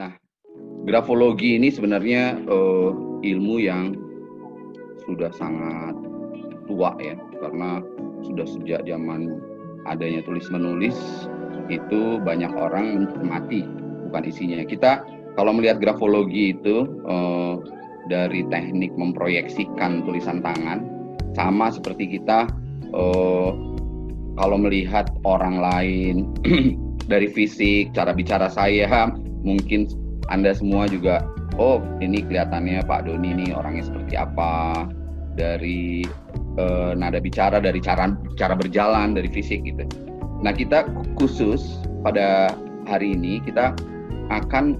Nah, grafologi ini sebenarnya ilmu yang sudah sangat tua ya, karena sudah sejak zaman adanya tulis menulis itu banyak orang mencermati bukan isinya. Kita kalau melihat grafologi itu dari teknik memproyeksikan tulisan tangan, sama seperti kita kalau melihat orang lain dari fisik, cara bicara saya, mungkin Anda semua juga, oh ini kelihatannya Pak Doni ini orangnya seperti apa, dari nada bicara, dari cara berjalan, dari fisik gitu. Nah, kita khusus pada hari ini kita akan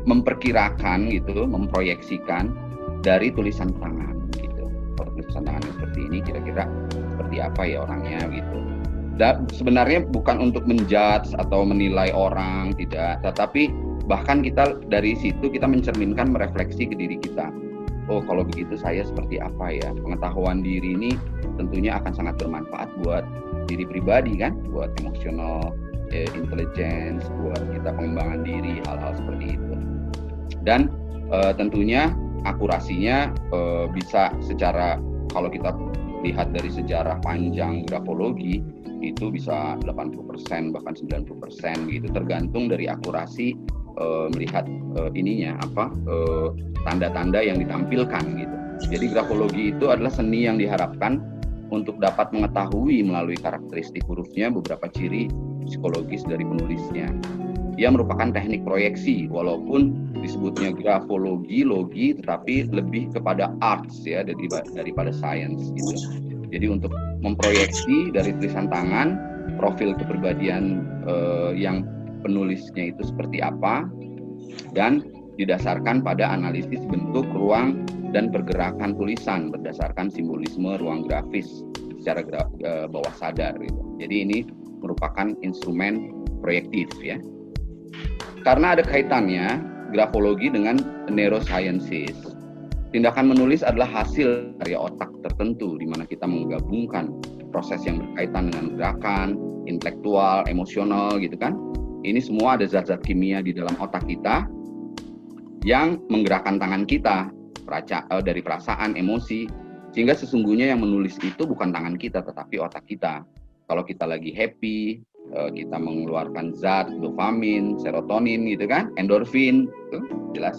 memperkirakan gitu, memproyeksikan dari tulisan tangan gitu. Kalau tulisan tangannya seperti ini, kira-kira seperti apa ya orangnya gitu. Dan sebenarnya bukan untuk menjudge atau menilai orang, tidak, tetapi bahkan kita dari situ kita mencerminkan, merefleksi ke diri kita. Oh, kalau begitu saya seperti apa ya? Pengetahuan diri ini tentunya akan sangat bermanfaat buat diri pribadi kan, buat emotional intelligence, buat kita pengembangan diri, hal-hal seperti itu. Dan tentunya akurasinya bisa secara, kalau kita lihat dari sejarah panjang grafologi itu bisa 80% bahkan 90% gitu, tergantung dari akurasi melihat ininya apa tanda-tanda yang ditampilkan gitu. Jadi grafologi itu adalah seni yang diharapkan untuk dapat mengetahui melalui karakteristik hurufnya beberapa ciri psikologis dari penulisnya. Ia merupakan teknik proyeksi, walaupun disebutnya grafologi, logi, tetapi lebih kepada arts ya daripada science gitu. Jadi untuk memproyeksi dari tulisan tangan profil kepribadian yang penulisnya itu seperti apa, dan didasarkan pada analisis bentuk, ruang, dan pergerakan tulisan berdasarkan simbolisme ruang grafis secara bawah sadar gitu. Jadi ini merupakan instrumen proyektif ya. Karena ada kaitannya grafologi dengan neurosciences. Tindakan menulis adalah hasil karya otak tertentu di mana kita menggabungkan proses yang berkaitan dengan gerakan, intelektual, emosional gitu kan. Ini semua ada zat-zat kimia di dalam otak kita yang menggerakkan tangan kita dari perasaan, emosi, sehingga sesungguhnya yang menulis itu bukan tangan kita tetapi otak kita. Kalau kita lagi happy, kita mengeluarkan zat dopamin, serotonin gitu kan, endorfin, itu jelas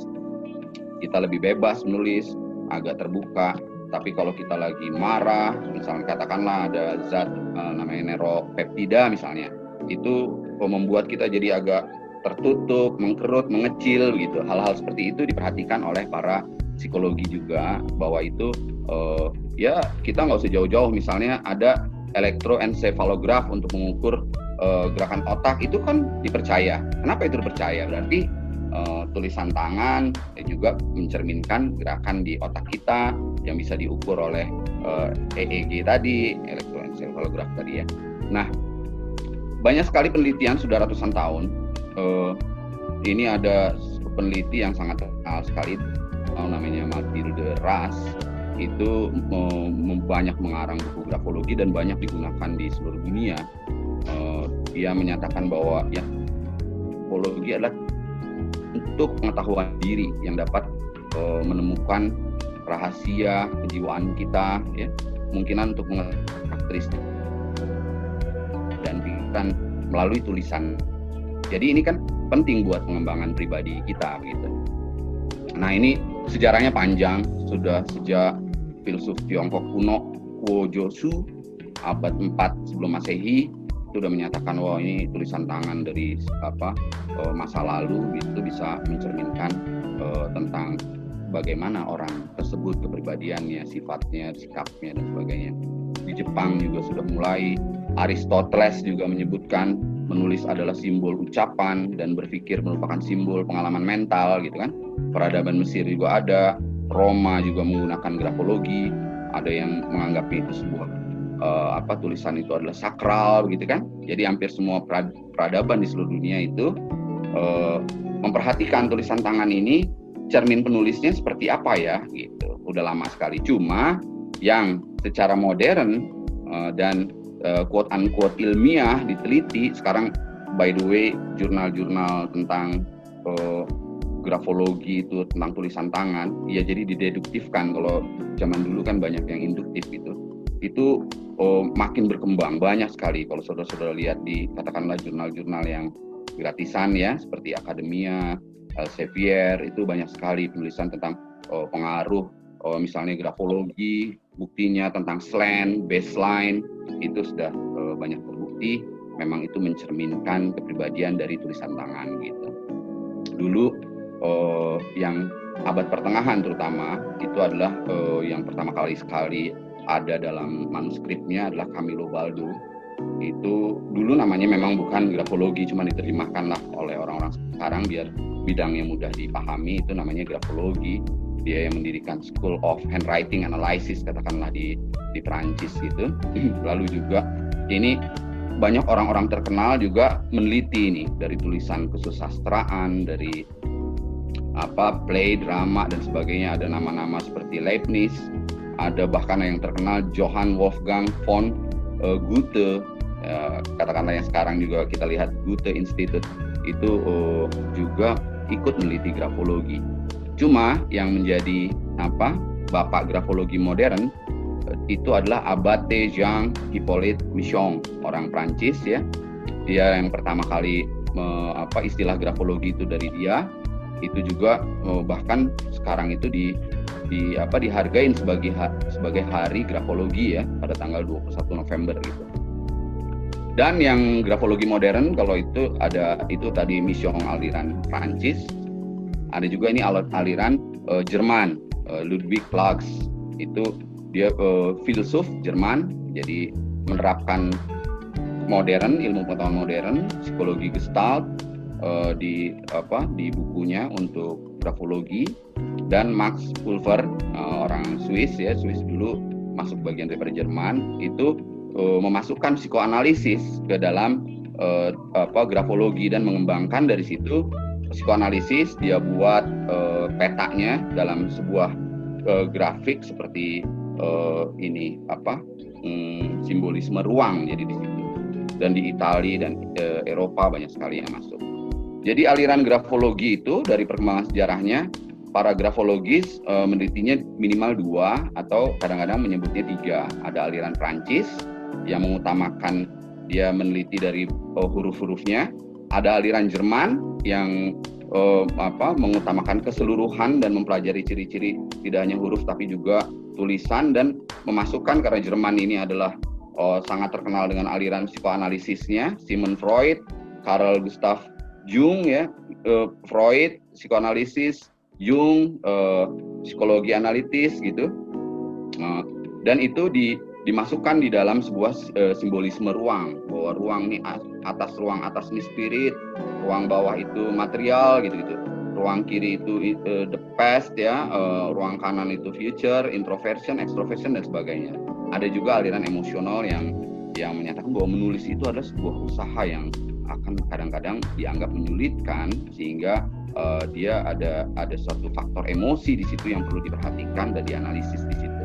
kita lebih bebas menulis, agak terbuka. Tapi kalau kita lagi marah, misalnya katakanlah ada zat namanya neuropeptida misalnya, itu membuat kita jadi agak tertutup, mengkerut, mengecil gitu. Hal-hal seperti itu diperhatikan oleh para psikologi juga, bahwa itu ya kita nggak usah jauh-jauh, misalnya ada elektroencephalograph untuk mengukur gerakan otak, itu kan dipercaya. Kenapa itu dipercaya? Berarti tulisan tangan juga mencerminkan gerakan di otak kita yang bisa diukur oleh EEG tadi, elektroencephalograph tadi ya. Nah, banyak sekali penelitian sudah ratusan tahun. Ini ada peneliti yang sangat terkenal sekali, namanya Matilde Ras, itu banyak mengarang buku grafologi dan banyak digunakan di seluruh dunia. Dia menyatakan bahwa ya, grafologi adalah untuk pengetahuan diri yang dapat menemukan rahasia kejiwaan kita, ya, kemungkinan untuk mengetahui karakteristik dan pikiran melalui tulisan. Jadi ini kan penting buat pengembangan pribadi kita gitu. Nah, ini sejarahnya panjang, sudah sejak filsuf Tiongkok kuno Guo Zhou abad 4 sebelum Masehi itu sudah menyatakan bahwa ini tulisan tangan dari masa lalu itu bisa mencerminkan tentang bagaimana orang tersebut, kepribadiannya, sifatnya, sikapnya dan sebagainya. Di Jepang juga sudah mulai, Aristoteles juga menyebutkan menulis adalah simbol ucapan dan berpikir merupakan simbol pengalaman mental gitu kan. Peradaban Mesir juga ada, Roma juga menggunakan grafologi, ada yang menganggap itu sebuah tulisan itu adalah sakral gitu kan. Jadi hampir semua peradaban di seluruh dunia itu memperhatikan tulisan tangan ini, cermin penulisnya seperti apa ya gitu. Udah lama sekali. Cuma yang secara modern dan quote unquote ilmiah diteliti sekarang, by the way, jurnal-jurnal tentang grafologi itu tentang tulisan tangan, ya jadi dideduktifkan. Kalau zaman dulu kan banyak yang induktif gitu. Itu makin berkembang banyak sekali. Kalau saudara-saudara lihat di katakanlah jurnal-jurnal yang gratisan ya, seperti Academia, Elsevier, itu banyak sekali penulisan tentang pengaruh misalnya grafologi, buktinya tentang slant, baseline, itu sudah banyak terbukti. Memang itu mencerminkan kepribadian dari tulisan tangan gitu. Dulu yang abad pertengahan terutama itu adalah yang pertama kali ada dalam manuskripnya adalah Camillo Baldo. Itu dulu namanya memang bukan grafologi, cuma diterjemahkan lah oleh orang-orang sekarang biar bidangnya mudah dipahami, itu namanya grafologi. Dia yang mendirikan School of Handwriting Analysis katakanlah di Perancis gitu. Lalu juga ini banyak orang-orang terkenal juga meneliti nih dari tulisan kesusastraan, dari play, drama dan sebagainya. Ada nama-nama seperti Leibniz, ada bahkan yang terkenal Johann Wolfgang von Goethe, katakanlah yang sekarang juga kita lihat Goethe Institute itu juga ikut meneliti grafologi. Cuma yang menjadi bapak grafologi modern itu adalah Abbate Jean Hippolyte Michon, orang Prancis ya. Dia yang pertama kali istilah grafologi itu dari dia. Itu juga bahkan sekarang itu dihargain sebagai hari grafologi ya pada tanggal 21 November gitu. Dan yang grafologi modern kalau itu ada itu tadi Michon aliran Prancis. Ada juga ini aliran Jerman, Ludwig Plax. Itu dia filsuf Jerman, jadi menerapkan modern, ilmu pengetahuan modern, psikologi Gestalt di bukunya untuk grafologi. Dan Max Pulver, orang Swiss ya, Swiss dulu masuk bagian daripada Jerman, itu memasukkan psikoanalisis ke dalam grafologi dan mengembangkan dari situ psikoanalisis. Dia buat petanya dalam sebuah grafik seperti simbolisme ruang jadi di situ. Dan di Italia dan Eropa banyak sekali yang masuk. Jadi aliran grafologi itu dari perkembangan sejarahnya, para grafologis menelitinya minimal 2 atau kadang-kadang menyebutnya 3. Ada aliran Prancis yang mengutamakan dia meneliti dari huruf-hurufnya. Ada aliran Jerman yang mengutamakan keseluruhan dan mempelajari ciri-ciri tidak hanya huruf tapi juga tulisan, dan memasukkan karena Jerman ini adalah sangat terkenal dengan aliran psikoanalisisnya, Sigmund Freud, Carl Gustav Jung ya, Freud psikoanalisis, Jung psikologi analitis gitu, dan itu dimasukkan di dalam sebuah simbolisme ruang, bahwa ruang ini atas ini spirit, ruang bawah itu material gitu, ruang kiri itu the past ya, ruang kanan itu future, introversion, extroversion dan sebagainya. Ada juga aliran emosional yang menyatakan bahwa menulis itu adalah sebuah usaha yang akan kadang-kadang dianggap menyulitkan, sehingga dia ada suatu faktor emosi di situ yang perlu diperhatikan dan dianalisis di situ.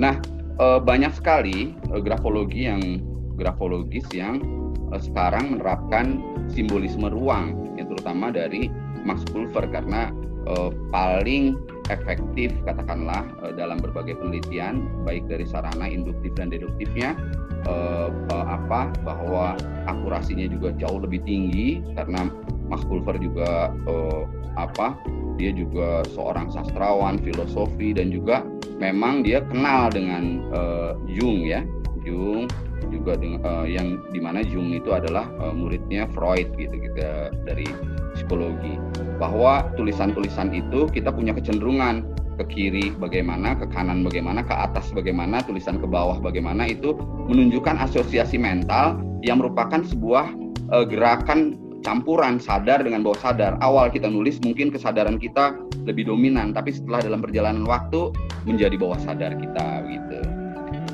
Nah, banyak sekali grafologis yang sekarang menerapkan simbolisme ruang, yang terutama dari Max Pulver, karena paling efektif katakanlah dalam berbagai penelitian baik dari sarana induktif dan deduktifnya, bahwa akurasinya juga jauh lebih tinggi, karena Max Pulver juga dia juga seorang sastrawan, filosofi, dan juga memang dia kenal dengan Jung ya. Jung juga yang dimana Jung itu adalah muridnya Freud gitu dari psikologi. Bahwa tulisan-tulisan itu kita punya kecenderungan ke kiri bagaimana, ke kanan bagaimana, ke atas bagaimana, tulisan ke bawah bagaimana, itu menunjukkan asosiasi mental yang merupakan sebuah gerakan campuran sadar dengan bawah sadar. Awal kita nulis mungkin kesadaran kita lebih dominan, tapi setelah dalam perjalanan waktu menjadi bawah sadar kita gitu.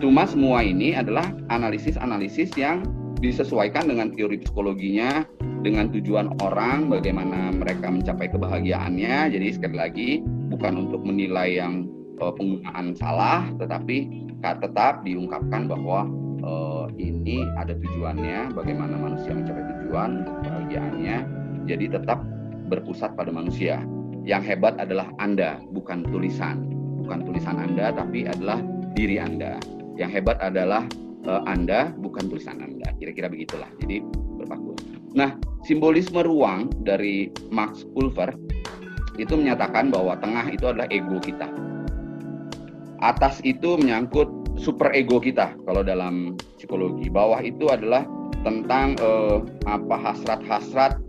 Cuma semua ini adalah analisis-analisis yang disesuaikan dengan teori psikologinya, dengan tujuan orang, bagaimana mereka mencapai kebahagiaannya. Jadi sekali lagi bukan untuk menilai yang penggunaan salah, tetapi tetap diungkapkan bahwa ini ada tujuannya, bagaimana manusia mencapai tujuan untuk kebahagiaannya. Jadi tetap berpusat pada manusia. Yang hebat adalah Anda, bukan tulisan Anda, tapi adalah diri Anda. Yang hebat adalah Anda, bukan tulisan Anda. Kira-kira begitulah. Jadi berpaku. Nah, simbolisme ruang dari Max Pulver itu menyatakan bahwa tengah itu adalah ego kita. Atas itu menyangkut super ego kita kalau dalam psikologi. Bawah itu adalah tentang hasrat-hasrat,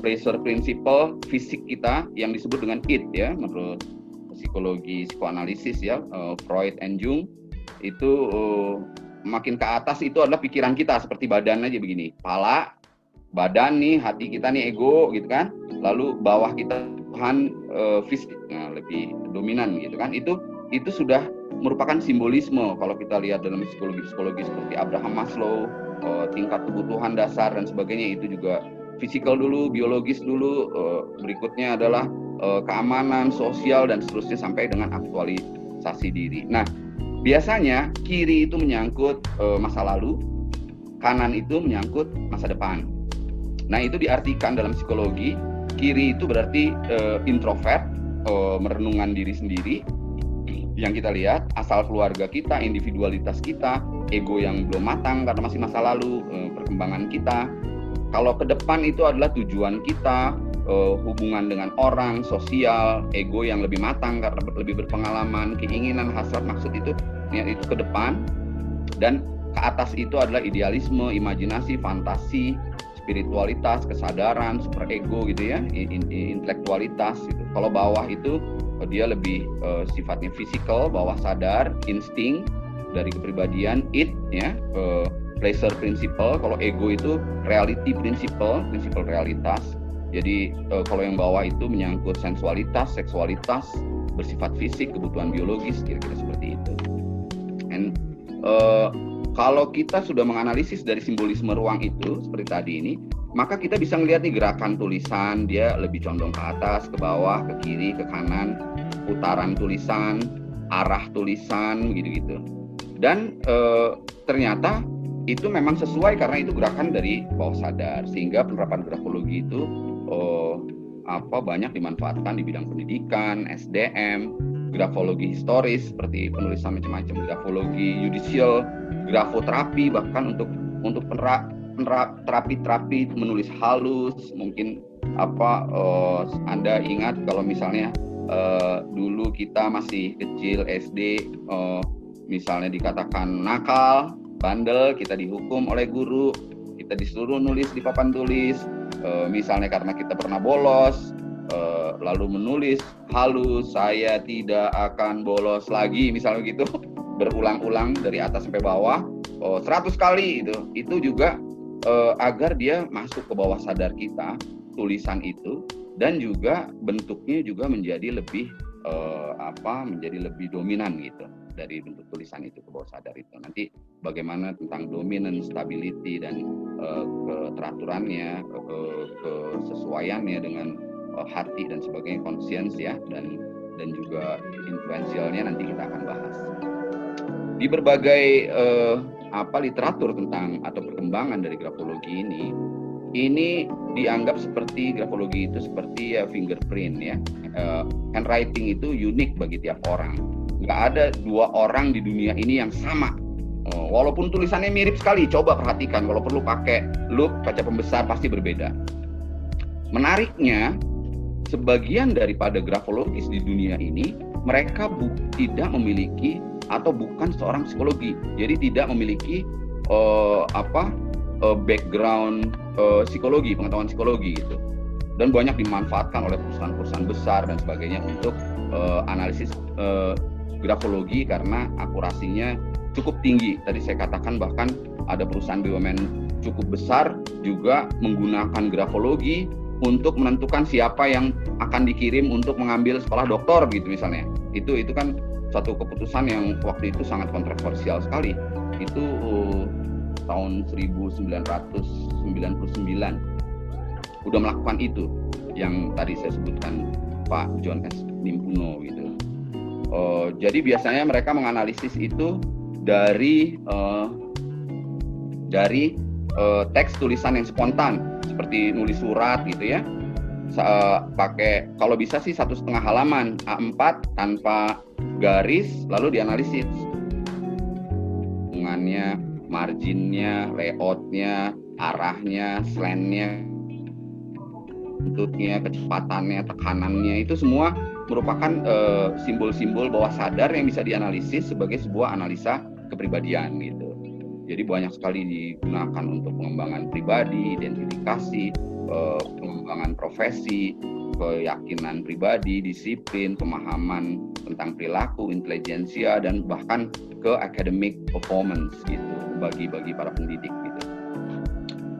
pleasure principle fisik kita yang disebut dengan id ya, menurut psikologi psikoanalisis ya, Freud and Jung. Itu makin ke atas itu adalah pikiran kita, seperti badan aja begini, kepala, badan nih, hati kita nih ego gitu kan. Lalu bawah kita Tuhan, fisik, lebih dominan gitu kan. Itu sudah merupakan simbolisme kalau kita lihat dalam psikologi seperti Abraham Maslow, tingkat kebutuhan dasar dan sebagainya. Itu juga fisikal dulu, biologis dulu, berikutnya adalah keamanan sosial dan seterusnya sampai dengan aktualisasi diri. Nah, biasanya kiri itu menyangkut masa lalu, kanan itu menyangkut masa depan. Nah, itu diartikan dalam psikologi, kiri itu berarti introvert, merenungkan diri sendiri. Yang kita lihat, asal keluarga kita, individualitas kita, ego yang belum matang karena masih masa lalu, perkembangan kita. Kalau ke depan itu adalah tujuan kita, hubungan dengan orang, sosial, ego yang lebih matang karena lebih berpengalaman, keinginan, hasrat, maksud itu ke depan. Dan ke atas itu adalah idealisme, imajinasi, fantasi, spiritualitas, kesadaran, super ego gitu ya, intelektualitas gitu. Kalau bawah itu dia lebih sifatnya fisikal, bawah sadar, insting dari kepribadian, id ya, pleasure principle. Kalau ego itu reality principle realitas. Jadi kalau yang bawah itu menyangkut sensualitas, seksualitas, bersifat fisik, kebutuhan biologis, kira-kira seperti itu. And kalau kita sudah menganalisis dari simbolisme ruang itu seperti tadi ini, maka kita bisa melihat nih gerakan tulisan, dia lebih condong ke atas, ke bawah, ke kiri, ke kanan, putaran tulisan, arah tulisan, gitu-gitu. Dan ternyata itu memang sesuai karena itu gerakan dari bawah sadar, sehingga penerapan grafologi itu banyak dimanfaatkan di bidang pendidikan, SDM, grafologi historis seperti penulisan macam-macam, grafologi judicial, grafoterapi, bahkan untuk terapi menulis halus. Mungkin Anda ingat kalau misalnya dulu kita masih kecil SD, misalnya dikatakan nakal, bandel, kita dihukum oleh guru, kita disuruh nulis di papan tulis, misalnya karena kita pernah bolos, lalu menulis halus, saya tidak akan bolos lagi, misalnya gitu, berulang-ulang dari atas sampai bawah, 100 kali itu juga agar dia masuk ke bawah sadar kita, tulisan itu, dan juga bentuknya juga menjadi lebih dominan gitu dari bentuk tulisan itu ke bawah sadar itu. Nanti bagaimana tentang dominance, stability, dan keteraturannya, kesesuaiannya dengan hati dan sebagainya, conscience ya, dan juga influentialnya nanti kita akan bahas. Di berbagai literatur tentang atau perkembangan dari grafologi ini dianggap seperti grafologi itu seperti ya fingerprint ya. Handwriting itu unik bagi tiap orang. Nggak ada dua orang di dunia ini yang sama. Walaupun tulisannya mirip sekali, coba perhatikan, kalau perlu pakai loop, kaca pembesar, pasti berbeda. Menariknya, sebagian daripada grafologis di dunia ini, mereka tidak memiliki atau bukan seorang psikologi. Jadi tidak memiliki background psikologi, pengetahuan psikologi gitu. Dan banyak dimanfaatkan oleh perusahaan-perusahaan besar dan sebagainya untuk analisis grafologi karena akurasinya cukup tinggi. Tadi saya katakan bahkan ada perusahaan BUMN cukup besar juga menggunakan grafologi untuk menentukan siapa yang akan dikirim untuk mengambil sekolah doktor gitu misalnya. Itu kan satu keputusan yang waktu itu sangat kontroversial sekali. Itu tahun 1999 udah melakukan itu yang tadi saya sebutkan Pak John S. Nimpuno gitu. Jadi biasanya mereka menganalisis itu dari teks tulisan yang spontan seperti nulis surat gitu ya, pakai, kalau bisa sih 1,5 halaman A4 tanpa garis, lalu dianalisis hubungannya, marginnya, layoutnya, arahnya, slantnya, bentuknya, kecepatannya, tekanannya, itu semua merupakan simbol-simbol bawah sadar yang bisa dianalisis sebagai sebuah analisa kepribadian gitu. Jadi banyak sekali digunakan untuk pengembangan pribadi, identifikasi, pengembangan profesi, keyakinan pribadi, disiplin, pemahaman tentang perilaku, intelijensia, dan bahkan ke academic performance gitu bagi para pendidik gitu.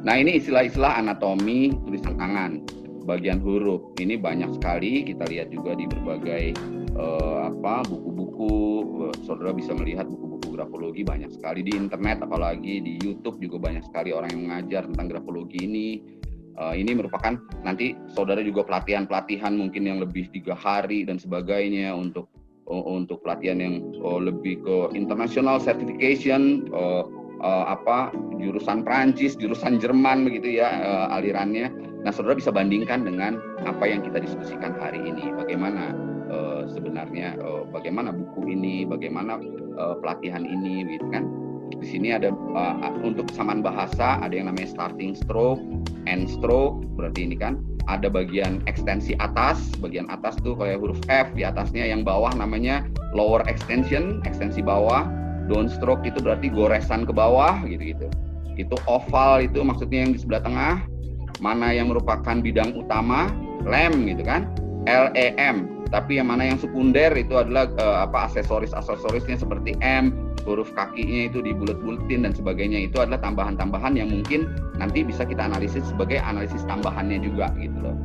Nah, ini istilah-istilah anatomi tulisan tangan. Bagian huruf ini banyak sekali, kita lihat juga di berbagai buku-buku. Saudara bisa melihat buku-buku grafologi banyak sekali di internet, apalagi di YouTube juga banyak sekali orang yang mengajar tentang grafologi ini. Ini merupakan nanti saudara juga pelatihan mungkin yang lebih 3 hari dan sebagainya untuk pelatihan yang lebih ke international certification, jurusan Prancis, jurusan Jerman begitu ya alirannya. Nah, saudara bisa bandingkan dengan apa yang kita diskusikan hari ini. Bagaimana sebenarnya bagaimana buku ini, bagaimana pelatihan ini, gitu kan? Di sini ada untuk kesamaan bahasa ada yang namanya starting stroke, end stroke, berarti ini kan ada bagian ekstensi atas, bagian atas tuh kayak huruf F di atasnya, yang bawah namanya lower extension, ekstensi bawah. Downstroke itu berarti goresan ke bawah gitu-gitu. Itu oval itu maksudnya yang di sebelah tengah. Mana yang merupakan bidang utama, lem gitu kan, LEM. Tapi yang mana yang sekunder itu adalah aksesorisnya seperti M, huruf kakinya itu dibulet-buletin dan sebagainya. Itu adalah tambahan-tambahan yang mungkin nanti bisa kita analisis sebagai analisis tambahannya juga gitu loh.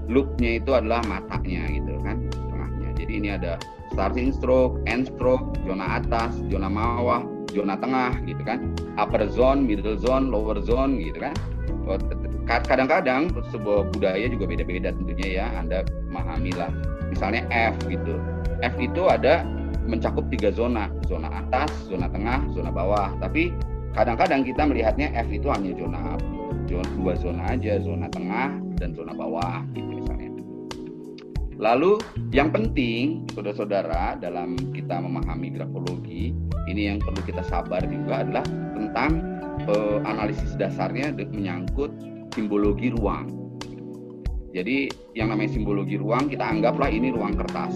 Loopnya itu adalah matanya gitu kan, tengahnya. Jadi ini ada starting stroke, end stroke, zona atas, zona bawah, zona tengah gitu kan, upper zone, middle zone, lower zone gitu kan. Kadang-kadang sebuah budaya juga beda-beda tentunya ya, Anda memahamilah. Misalnya F gitu, F itu ada mencakup 3 zona atas, zona tengah, zona bawah. Tapi kadang-kadang kita melihatnya F itu hanya 2 zona aja, zona tengah dan zona bawah gitu misalnya. Lalu yang penting saudara-saudara dalam kita memahami grafologi ini yang perlu kita sabar juga adalah tentang analisis dasarnya menyangkut simbologi ruang. Jadi yang namanya simbologi ruang kita anggaplah ini ruang kertas.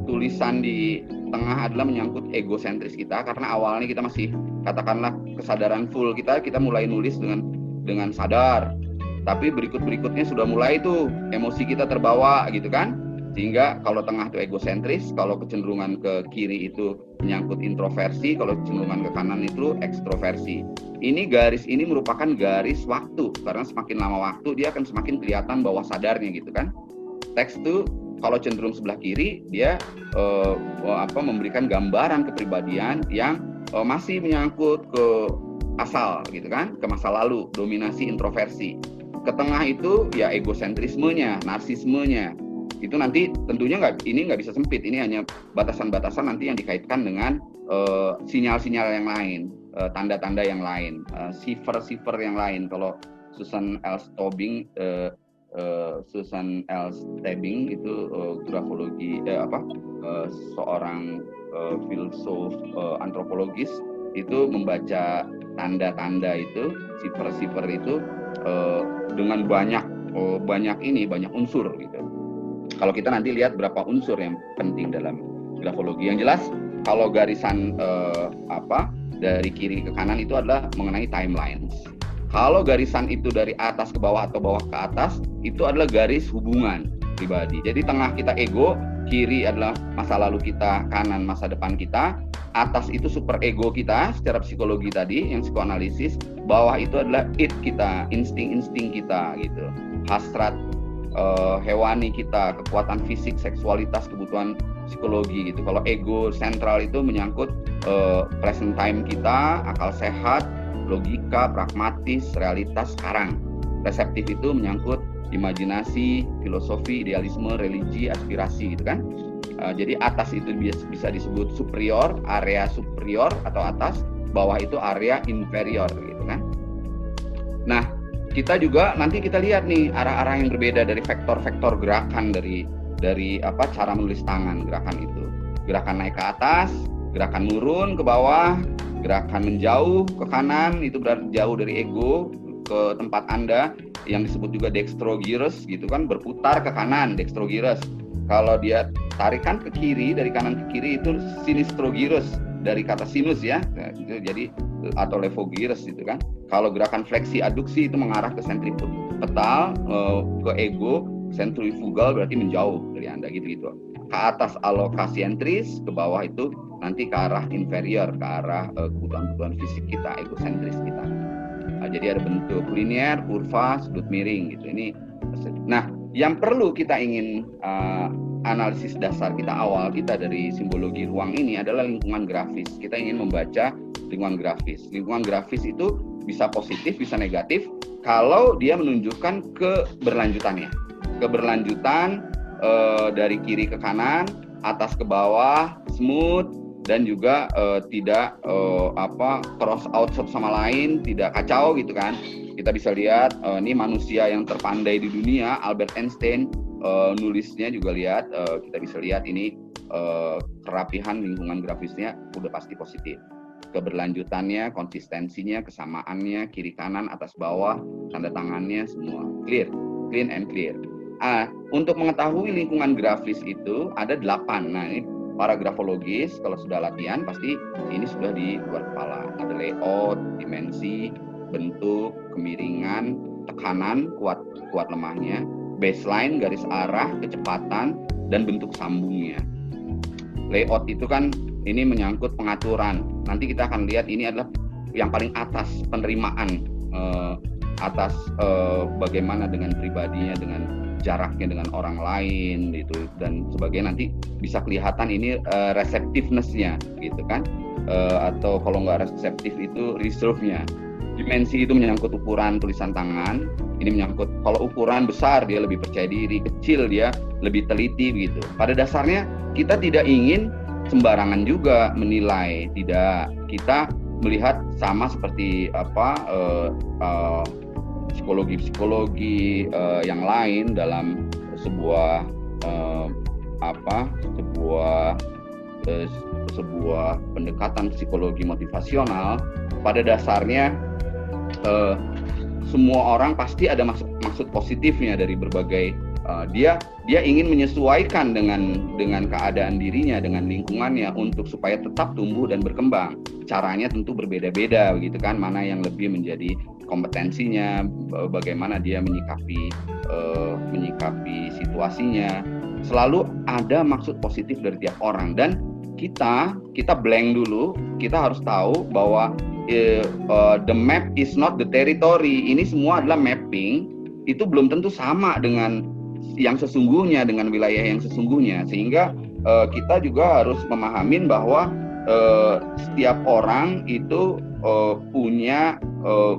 Tulisan di tengah adalah menyangkut egosentris kita, karena awalnya kita masih katakanlah kesadaran full kita mulai nulis dengan sadar. Tapi berikutnya sudah mulai tuh emosi kita terbawa gitu kan. Sehingga kalau tengah itu egosentris, kalau kecenderungan ke kiri itu menyangkut introversi, kalau kecenderungan ke kanan itu ekstroversi. Ini garis ini merupakan garis waktu, karena semakin lama waktu dia akan semakin kelihatan bawah sadarnya gitu kan. Teks itu kalau cenderung sebelah kiri dia memberikan gambaran kepribadian yang masih menyangkut ke asal gitu kan, ke masa lalu, dominasi introversi. Ke tengah itu ya egosentrismenya, narsismenya. Itu nanti tentunya nggak bisa sempit, ini hanya batasan-batasan nanti yang dikaitkan dengan sinyal-sinyal yang lain, tanda-tanda yang lain, cipher yang lain. Kalau Susan L. Stebbing itu grafologi seorang filsuf antropologis itu membaca tanda-tanda itu, cipher itu dengan banyak unsur gitu. Kalau kita nanti lihat berapa unsur yang penting dalam grafologi. Yang jelas kalau garisan dari kiri ke kanan itu adalah mengenai timelines. Kalau garisan itu dari atas ke bawah atau bawah ke atas itu adalah garis hubungan pribadi. Jadi tengah kita ego, kiri adalah masa lalu kita, kanan masa depan kita, atas itu super ego kita secara psikologi tadi yang psikoanalisis, bawah itu adalah id kita, insting kita gitu, hasrat hewani kita, kekuatan fisik, seksualitas, kebutuhan psikologi gitu. Kalau ego sentral itu menyangkut present time kita, akal sehat, logika, pragmatis, realitas sekarang. Reseptif itu menyangkut imajinasi, filosofi, idealisme, religi, aspirasi gitu kan. Jadi atas itu bisa disebut superior, area superior atau atas, bawah itu area inferior gitu kan. Nah, kita juga nanti kita lihat nih arah-arah yang berbeda dari vektor-vektor gerakan dari cara menulis tangan gerakan itu. Gerakan naik ke atas, gerakan nurun ke bawah, gerakan menjauh ke kanan itu berarti jauh dari ego ke tempat Anda yang disebut juga dextrogyrus gitu kan, berputar ke kanan dextrogyrus. Kalau dia tarikan ke kiri, dari kanan ke kiri itu sinistrogyrus, dari kata sinus ya, itu jadi atau levogyrus gitu kan. Kalau gerakan fleksi aduksi itu mengarah ke sentripetal, ke ego, sentrifugal berarti menjauh dari Anda gitu. Ke atas alokasentris, ke bawah itu nanti ke arah inferior, ke arah kebutuhan-kebutuhan fisik kita, egosentris kita. Jadi ada bentuk linear, kurva, sudut miring gitu. Nah, yang perlu kita ingin analisis dasar kita awal kita dari simbologi ruang ini adalah lingkungan grafis. Kita ingin membaca lingkungan grafis. Lingkungan grafis itu bisa positif, bisa negatif kalau dia menunjukkan keberlanjutannya. Keberlanjutan dari kiri ke kanan, atas ke bawah, smooth, dan juga tidak cross out satu sama lain, tidak kacau gitu kan. Kita bisa lihat ini manusia yang terpandai di dunia, Albert Einstein, nulisnya juga lihat, kita bisa lihat ini kerapihan lingkungan grafisnya udah pasti positif. Keberlanjutannya, konsistensinya, kesamaannya, kiri kanan, atas bawah, tanda tangannya semua clean and clear. Untuk mengetahui lingkungan grafis itu ada 8. Nah, ini para grafologis kalau sudah latihan pasti ini sudah di luar kepala. Ada layout, dimensi, bentuk, kemiringan, tekanan, kuat lemahnya, baseline, garis arah, kecepatan, dan bentuk sambungnya. Layout itu kan ini menyangkut pengaturan. Nanti kita akan lihat ini adalah yang paling atas, penerimaan atas bagaimana dengan pribadinya, dengan jaraknya dengan orang lain gitu dan sebagainya. Nanti bisa kelihatan ini receptiveness-nya gitu kan, atau kalau nggak reseptif itu reserve-nya. Dimensi itu menyangkut ukuran tulisan tangan, ini menyangkut kalau ukuran besar dia lebih percaya diri, kecil dia lebih teliti begitu. Pada dasarnya kita tidak ingin sembarangan juga menilai, tidak, kita melihat sama seperti psikologi yang lain dalam sebuah sebuah pendekatan psikologi motivasional. Pada dasarnya semua orang pasti ada maksud positifnya dari berbagai dia ingin menyesuaikan dengan keadaan dirinya, dengan lingkungannya untuk supaya tetap tumbuh dan berkembang. Caranya tentu berbeda-beda begitu kan, mana yang lebih menjadi kompetensinya, bagaimana dia menyikapi situasinya. Selalu ada maksud positif dari tiap orang dan kita blank dulu. Kita harus tahu bahwa the map is not the territory. Ini semua adalah mapping, itu belum tentu sama dengan yang sesungguhnya, dengan wilayah yang sesungguhnya. Sehingga kita juga harus memahamin bahwa setiap orang itu punya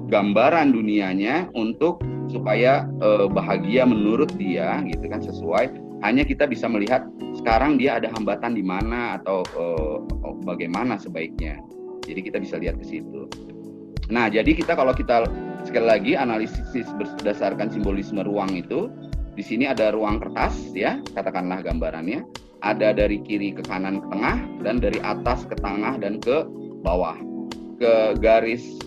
gambaran dunianya untuk supaya bahagia menurut dia gitu kan, sesuai. Hanya kita bisa melihat sekarang dia ada hambatan di mana atau bagaimana sebaiknya. Jadi kita bisa lihat ke situ. Nah, jadi kalau kita sekali lagi analisis berdasarkan simbolisme ruang itu, di sini ada ruang kertas ya, katakanlah gambarannya. Ada dari kiri ke kanan ke tengah, dan dari atas ke tengah dan ke bawah. Ke garis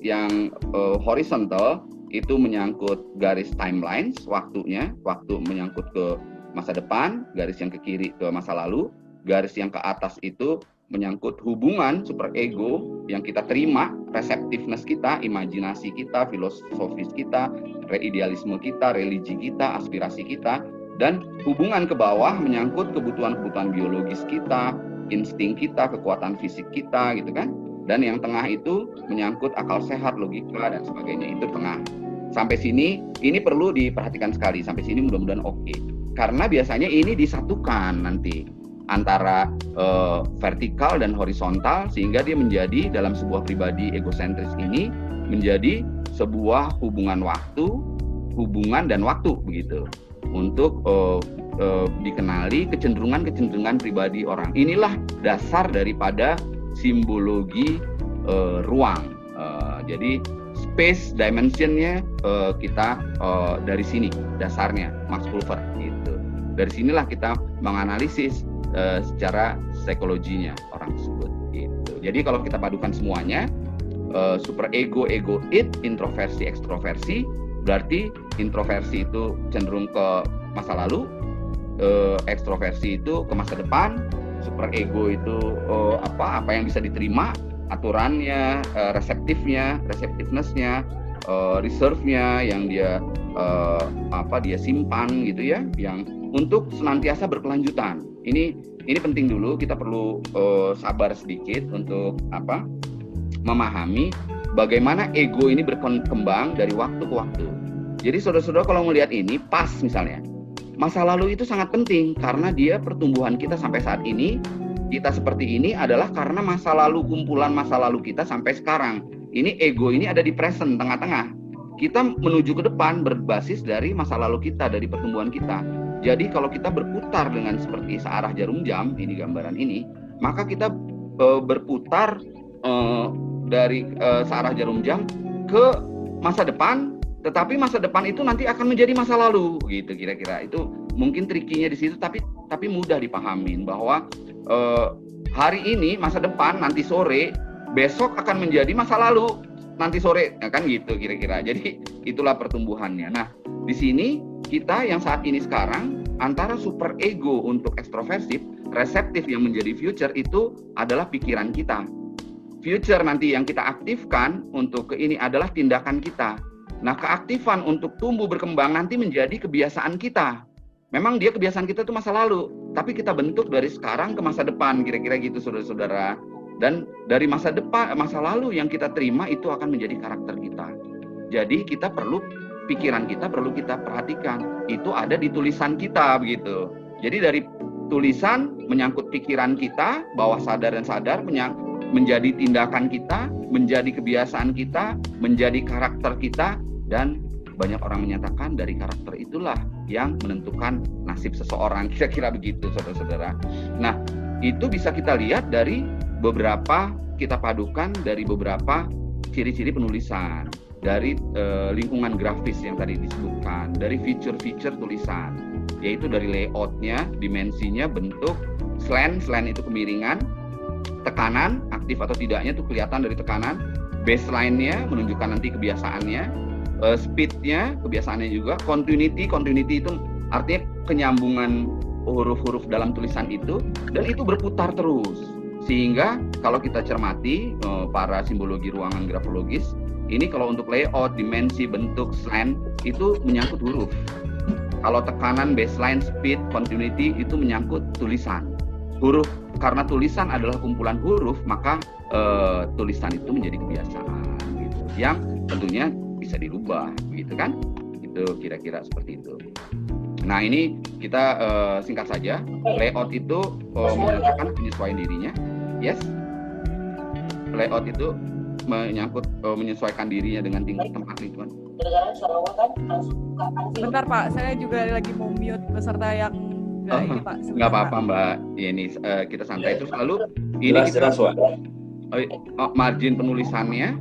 yang horizontal itu menyangkut garis timelines, waktu menyangkut ke masa depan, garis yang ke kiri ke masa lalu, garis yang ke atas itu menyangkut hubungan super ego yang kita terima, receptiveness kita, imajinasi kita, filosofis kita, idealisme kita, religi kita, aspirasi kita. Dan hubungan ke bawah menyangkut kebutuhan-kebutuhan biologis kita, insting kita, kekuatan fisik kita gitu kan. Dan yang tengah itu menyangkut akal sehat, logika dan sebagainya, itu tengah. Sampai sini ini perlu diperhatikan sekali. Sampai sini mudah-mudahan oke. Karena biasanya ini disatukan nanti antara vertikal dan horizontal, sehingga dia menjadi dalam sebuah pribadi egosentris ini menjadi sebuah hubungan dan waktu begitu, untuk dikenali kecenderungan pribadi orang. Inilah dasar daripada simbologi ruang. Jadi space dimensionnya kita dari sini dasarnya, Max Pulver gitu. Dari sinilah kita menganalisis secara psikologinya orang tersebut gitu. Jadi kalau kita padukan semuanya, super ego, id, introversi, ekstroversi, berarti introversi itu cenderung ke masa lalu, ekstroversi itu ke masa depan, super ego itu apa yang bisa diterima, aturannya, receptiveness-nya, reserve-nya yang dia dia simpan gitu ya, yang untuk senantiasa berkelanjutan. Ini penting dulu, kita perlu sabar sedikit untuk memahami bagaimana ego ini berkembang dari waktu ke waktu. Jadi saudara-saudara kalau melihat ini pas misalnya, masa lalu itu sangat penting karena dia pertumbuhan kita sampai saat ini, kita seperti ini adalah karena masa lalu, kumpulan masa lalu kita sampai sekarang. Ini ego ini ada di present, tengah-tengah. Kita menuju ke depan berbasis dari masa lalu kita, dari pertumbuhan kita. Jadi kalau kita berputar dengan seperti searah jarum jam, ini gambaran ini, maka kita berputar dari searah jarum jam ke masa depan, tetapi masa depan itu nanti akan menjadi masa lalu, gitu kira-kira. Itu mungkin trikinya di situ, tapi mudah dipahamin bahwa hari ini masa depan, nanti sore, besok akan menjadi masa lalu, nanti sore, kan gitu kira-kira. Jadi itulah pertumbuhannya. Nah, di sini kita yang saat ini sekarang antara super ego untuk ekstroversif, reseptif yang menjadi future itu adalah pikiran kita. Future nanti yang kita aktifkan untuk ke ini adalah tindakan kita. Nah, keaktifan untuk tumbuh berkembang nanti menjadi kebiasaan kita. Memang dia kebiasaan kita itu masa lalu, tapi kita bentuk dari sekarang ke masa depan, kira-kira gitu saudara-saudara. Dan dari masa depan, masa lalu yang kita terima itu akan menjadi karakter kita. Jadi kita perlu, pikiran kita perlu kita perhatikan. Itu ada di tulisan kita begitu. Jadi dari tulisan menyangkut pikiran kita, bawah sadar dan sadar, menjadi tindakan kita, menjadi kebiasaan kita, menjadi karakter kita, dan banyak orang menyatakan dari karakter itulah yang menentukan nasib seseorang, kira-kira begitu saudara-saudara. Nah, itu bisa kita lihat dari beberapa, kita padukan dari beberapa ciri-ciri penulisan, dari lingkungan grafis yang tadi disebutkan, dari feature-feature tulisan, yaitu dari layoutnya, dimensinya, bentuk, slant itu kemiringan, tekanan, aktif atau tidaknya itu kelihatan dari tekanan, baseline-nya menunjukkan nanti kebiasaannya, speed-nya, kebiasaannya juga, continuity itu artinya kenyambungan huruf-huruf dalam tulisan itu, dan itu berputar terus. Sehingga kalau kita cermati para simbologi ruangan grafologis, ini kalau untuk layout, dimensi, bentuk, slant, itu menyangkut huruf. Kalau tekanan, baseline, speed, continuity itu menyangkut tulisan. Huruf, karena tulisan adalah kumpulan huruf, maka tulisan itu menjadi kebiasaan gitu. Yang tentunya bisa dirubah, begitu kan? Itu kira-kira seperti itu. Nah, ini kita singkat saja. Layout itu menyatakan penyesuaian dirinya. Yes. Layout itu menyesuaikan dirinya dengan tingkat tempat lingkungan. Bentar Pak, saya juga lagi mau mute peserta yang ini Pak. Nggak apa-apa Mbak. Ini kita santai. Terus lalu ini kita margin penulisannya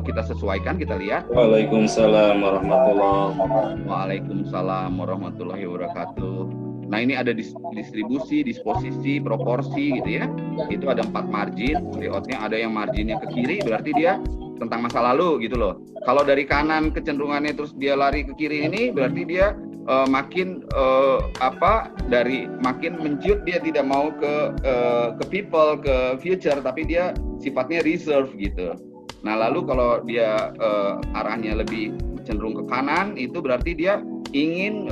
kita sesuaikan, kita lihat. Waalaikumsalam warahmatullahi wabarakatuh. Waalaikumsalam warahmatullahi wabarakatuh. Nah, ini ada distribusi, disposisi, proporsi gitu ya. Itu ada 4 margin, layoutnya ada yang marginnya ke kiri, berarti dia tentang masa lalu gitu loh. Kalau dari kanan kecenderungannya terus dia lari ke kiri ini, berarti dia makin dari makin mencut, dia tidak mau ke people, ke future, tapi dia sifatnya reserve gitu. Nah, lalu kalau dia arahnya lebih cenderung ke kanan, itu berarti dia ingin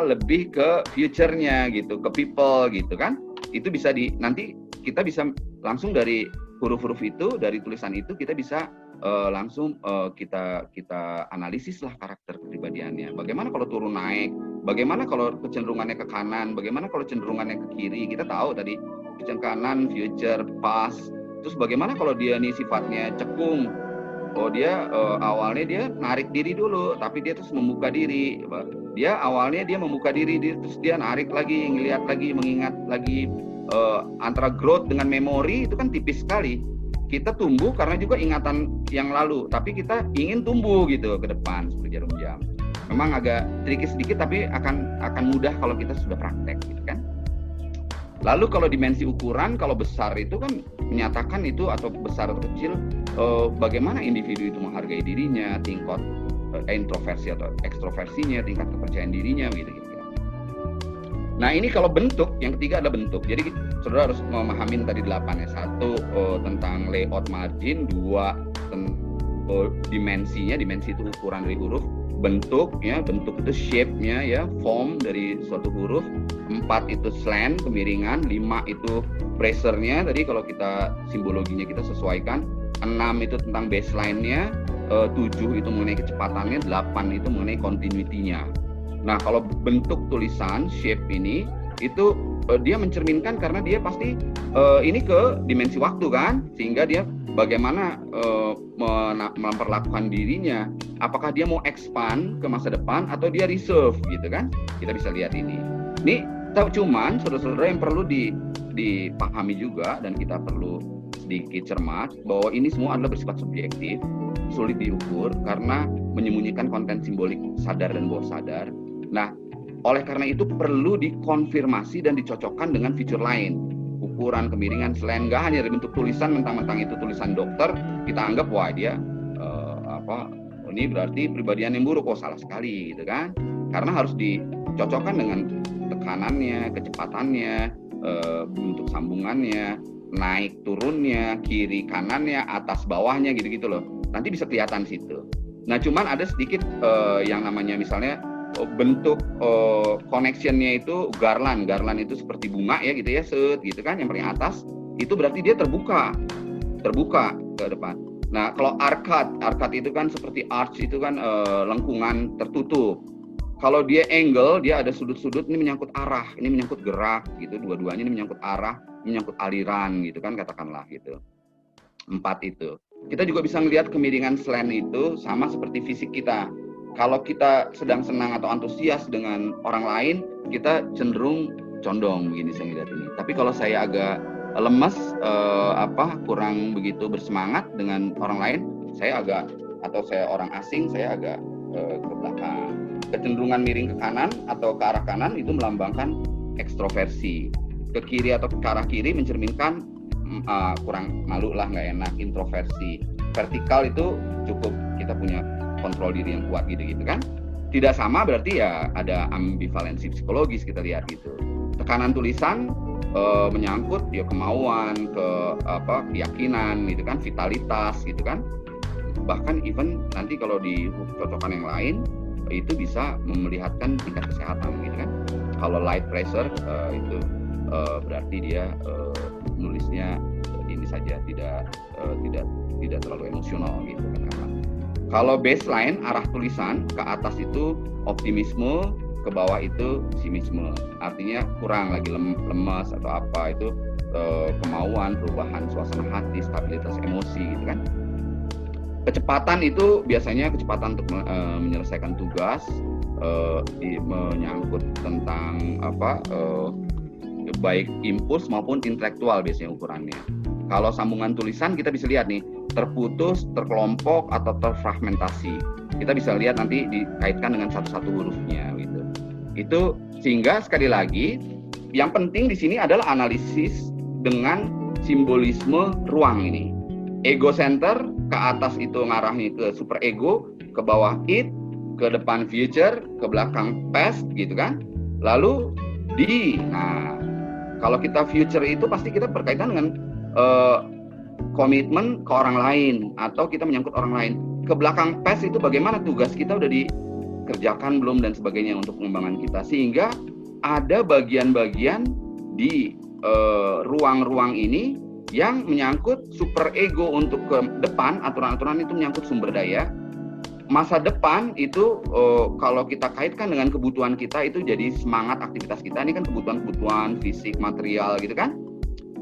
lebih ke future-nya gitu, ke people gitu kan. Itu bisa nanti kita bisa langsung dari huruf-huruf itu, dari tulisan itu kita bisa langsung kita analisis lah karakter kepribadiannya. Bagaimana kalau turun naik? Bagaimana kalau kecenderungannya ke kanan? Bagaimana kalau cenderungannya ke kiri? Kita tahu tadi kanan, future, past. Terus bagaimana kalau dia nih sifatnya cekung? Oh, dia awalnya dia narik diri dulu, tapi dia terus membuka diri. Dia awalnya dia membuka diri, terus dia narik lagi, ngelihat lagi, mengingat lagi. Antara growth dengan memori itu kan tipis sekali. kita tumbuh karena juga ingatan yang lalu, tapi kita ingin tumbuh gitu ke depan seperti jarum jam. Memang agak tricky sedikit, tapi akan mudah kalau kita sudah praktek gitu kan. Lalu kalau dimensi ukuran, kalau besar itu kan menyatakan itu atau besar atau kecil, bagaimana individu itu menghargai dirinya, tingkat introversi atau ekstroversinya, tingkat kepercayaan dirinya gitu. Nah ini kalau bentuk, yang ketiga adalah bentuk. Jadi saudara harus memahami tadi 8 ya. 1 tentang layout margin, 2 dimensinya, dimensi itu ukuran dari huruf, bentuk ya, bentuk itu shape-nya ya, form dari suatu huruf, 4 itu slant, kemiringan, 5 itu pressure-nya, tadi kalau kita simbologinya kita sesuaikan, 6 itu tentang baseline-nya, 7 itu mengenai kecepatannya, 8 itu mengenai continuity-nya. Nah, kalau bentuk tulisan shape ini itu dia mencerminkan karena dia pasti ini ke dimensi waktu kan, sehingga dia bagaimana memperlakukan dirinya, apakah dia mau expand ke masa depan atau dia reserve gitu kan, kita bisa lihat ini. Ini cuman saudara-saudara yang perlu dipahami juga, dan kita perlu sedikit cermat bahwa ini semua adalah bersifat subjektif, sulit diukur karena menyembunyikan konten simbolik sadar dan bawah sadar. Nah, oleh karena itu perlu dikonfirmasi dan dicocokkan dengan fitur lain. Ukuran, kemiringan, selain nggak hanya dari bentuk tulisan, mentang-mentang itu tulisan dokter, kita anggap wah dia ini berarti pribadian yang buruk. Oh salah sekali gitu kan. Karena harus dicocokkan dengan tekanannya, kecepatannya, bentuk sambungannya, naik turunnya, kiri kanannya, atas bawahnya gitu-gitu loh. Nanti bisa kelihatan situ. Nah, cuman ada sedikit yang namanya misalnya bentuk connection-nya itu garland itu seperti bunga ya gitu ya, set gitu kan, yang paling atas itu berarti dia terbuka ke depan. Nah, kalau arcade itu kan seperti arch itu kan lengkungan tertutup. Kalau dia angle, dia ada sudut-sudut, ini menyangkut arah, ini menyangkut gerak gitu, dua-duanya ini menyangkut arah, menyangkut aliran gitu kan, katakanlah gitu. 4 itu. Kita juga bisa melihat kemiringan slant itu sama seperti fisik kita. Kalau kita sedang senang atau antusias dengan orang lain, kita cenderung condong begini saya melihat ini. Tapi kalau saya agak lemas, kurang begitu bersemangat dengan orang lain, saya orang asing, saya agak ke belakang. Kecenderungan miring ke kanan atau ke arah kanan itu melambangkan ekstroversi. Ke kiri atau ke arah kiri mencerminkan kurang malu lah, nggak enak, introversi. Vertikal itu cukup kita punya kontrol diri yang kuat gitu kan. Tidak sama berarti ya ada ambivalensi psikologis kita lihat gitu. Tekanan tulisan menyangkut ya kemauan, keyakinan gitu kan, vitalitas gitu kan. Bahkan even nanti kalau dicocokkan yang lain itu bisa memelihatkan tingkat kesehatan gitu kan. Kalau light pressure itu berarti dia nulisnya ini saja, tidak terlalu emosional gitu kan. Kalau baseline arah tulisan ke atas itu optimisme, ke bawah itu pesimisme. Artinya kurang lagi lemas atau apa itu kemauan, perubahan suasana hati, stabilitas emosi gitu kan. Kecepatan itu biasanya kecepatan untuk menyelesaikan tugas, menyangkut tentang baik impuls maupun intelektual biasanya ukurannya. Kalau sambungan tulisan kita bisa lihat nih, terputus, terkelompok, atau terfragmentasi. Kita bisa lihat nanti dikaitkan dengan satu-satu hurufnya gitu. Itu sehingga sekali lagi yang penting di sini adalah analisis dengan simbolisme ruang ini. Ego center, ke atas itu ngarahnya ke super ego, ke bawah id, ke depan future, ke belakang past gitu kan. Lalu nah kalau kita future itu pasti kita berkaitan dengan komitmen ke orang lain atau kita menyangkut orang lain. Ke belakang past itu bagaimana tugas kita udah dikerjakan belum dan sebagainya untuk pengembangan kita, sehingga ada bagian-bagian di ruang-ruang ini yang menyangkut super ego untuk ke depan. Aturan-aturan itu menyangkut sumber daya. Masa depan itu kalau kita kaitkan dengan kebutuhan kita itu jadi semangat aktivitas kita. Ini kan kebutuhan fisik, material gitu kan.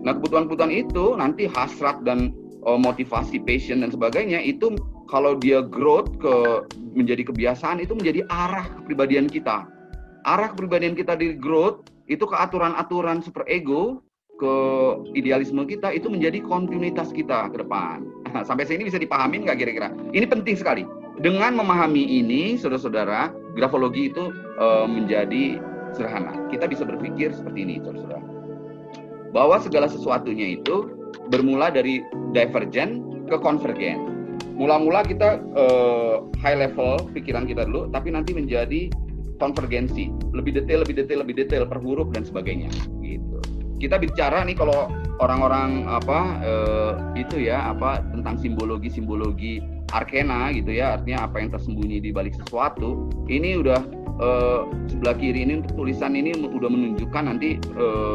Nah, kebutuhan-kebutuhan itu nanti hasrat dan motivasi, passion dan sebagainya itu kalau dia growth menjadi kebiasaan, itu menjadi arah kepribadian kita. Arah kepribadian kita di growth itu ke aturan-aturan super ego ke idealisme kita itu menjadi kontinuitas kita ke depan. Sampai sini bisa dipahamin nggak kira-kira? Ini penting sekali. Dengan memahami ini, saudara-saudara, grafologi itu menjadi sederhana. Kita bisa berpikir seperti ini, saudara-saudara. Bahwa segala sesuatunya itu bermula dari divergen ke konvergen. Mula-mula kita high level pikiran kita dulu, tapi nanti menjadi konvergensi, lebih detail per huruf dan sebagainya. Gitu. Kita bicara nih kalau orang-orang tentang simbologi arkena gitu ya, artinya apa yang tersembunyi di balik sesuatu. Ini udah sebelah kiri ini untuk tulisan ini udah menunjukkan nanti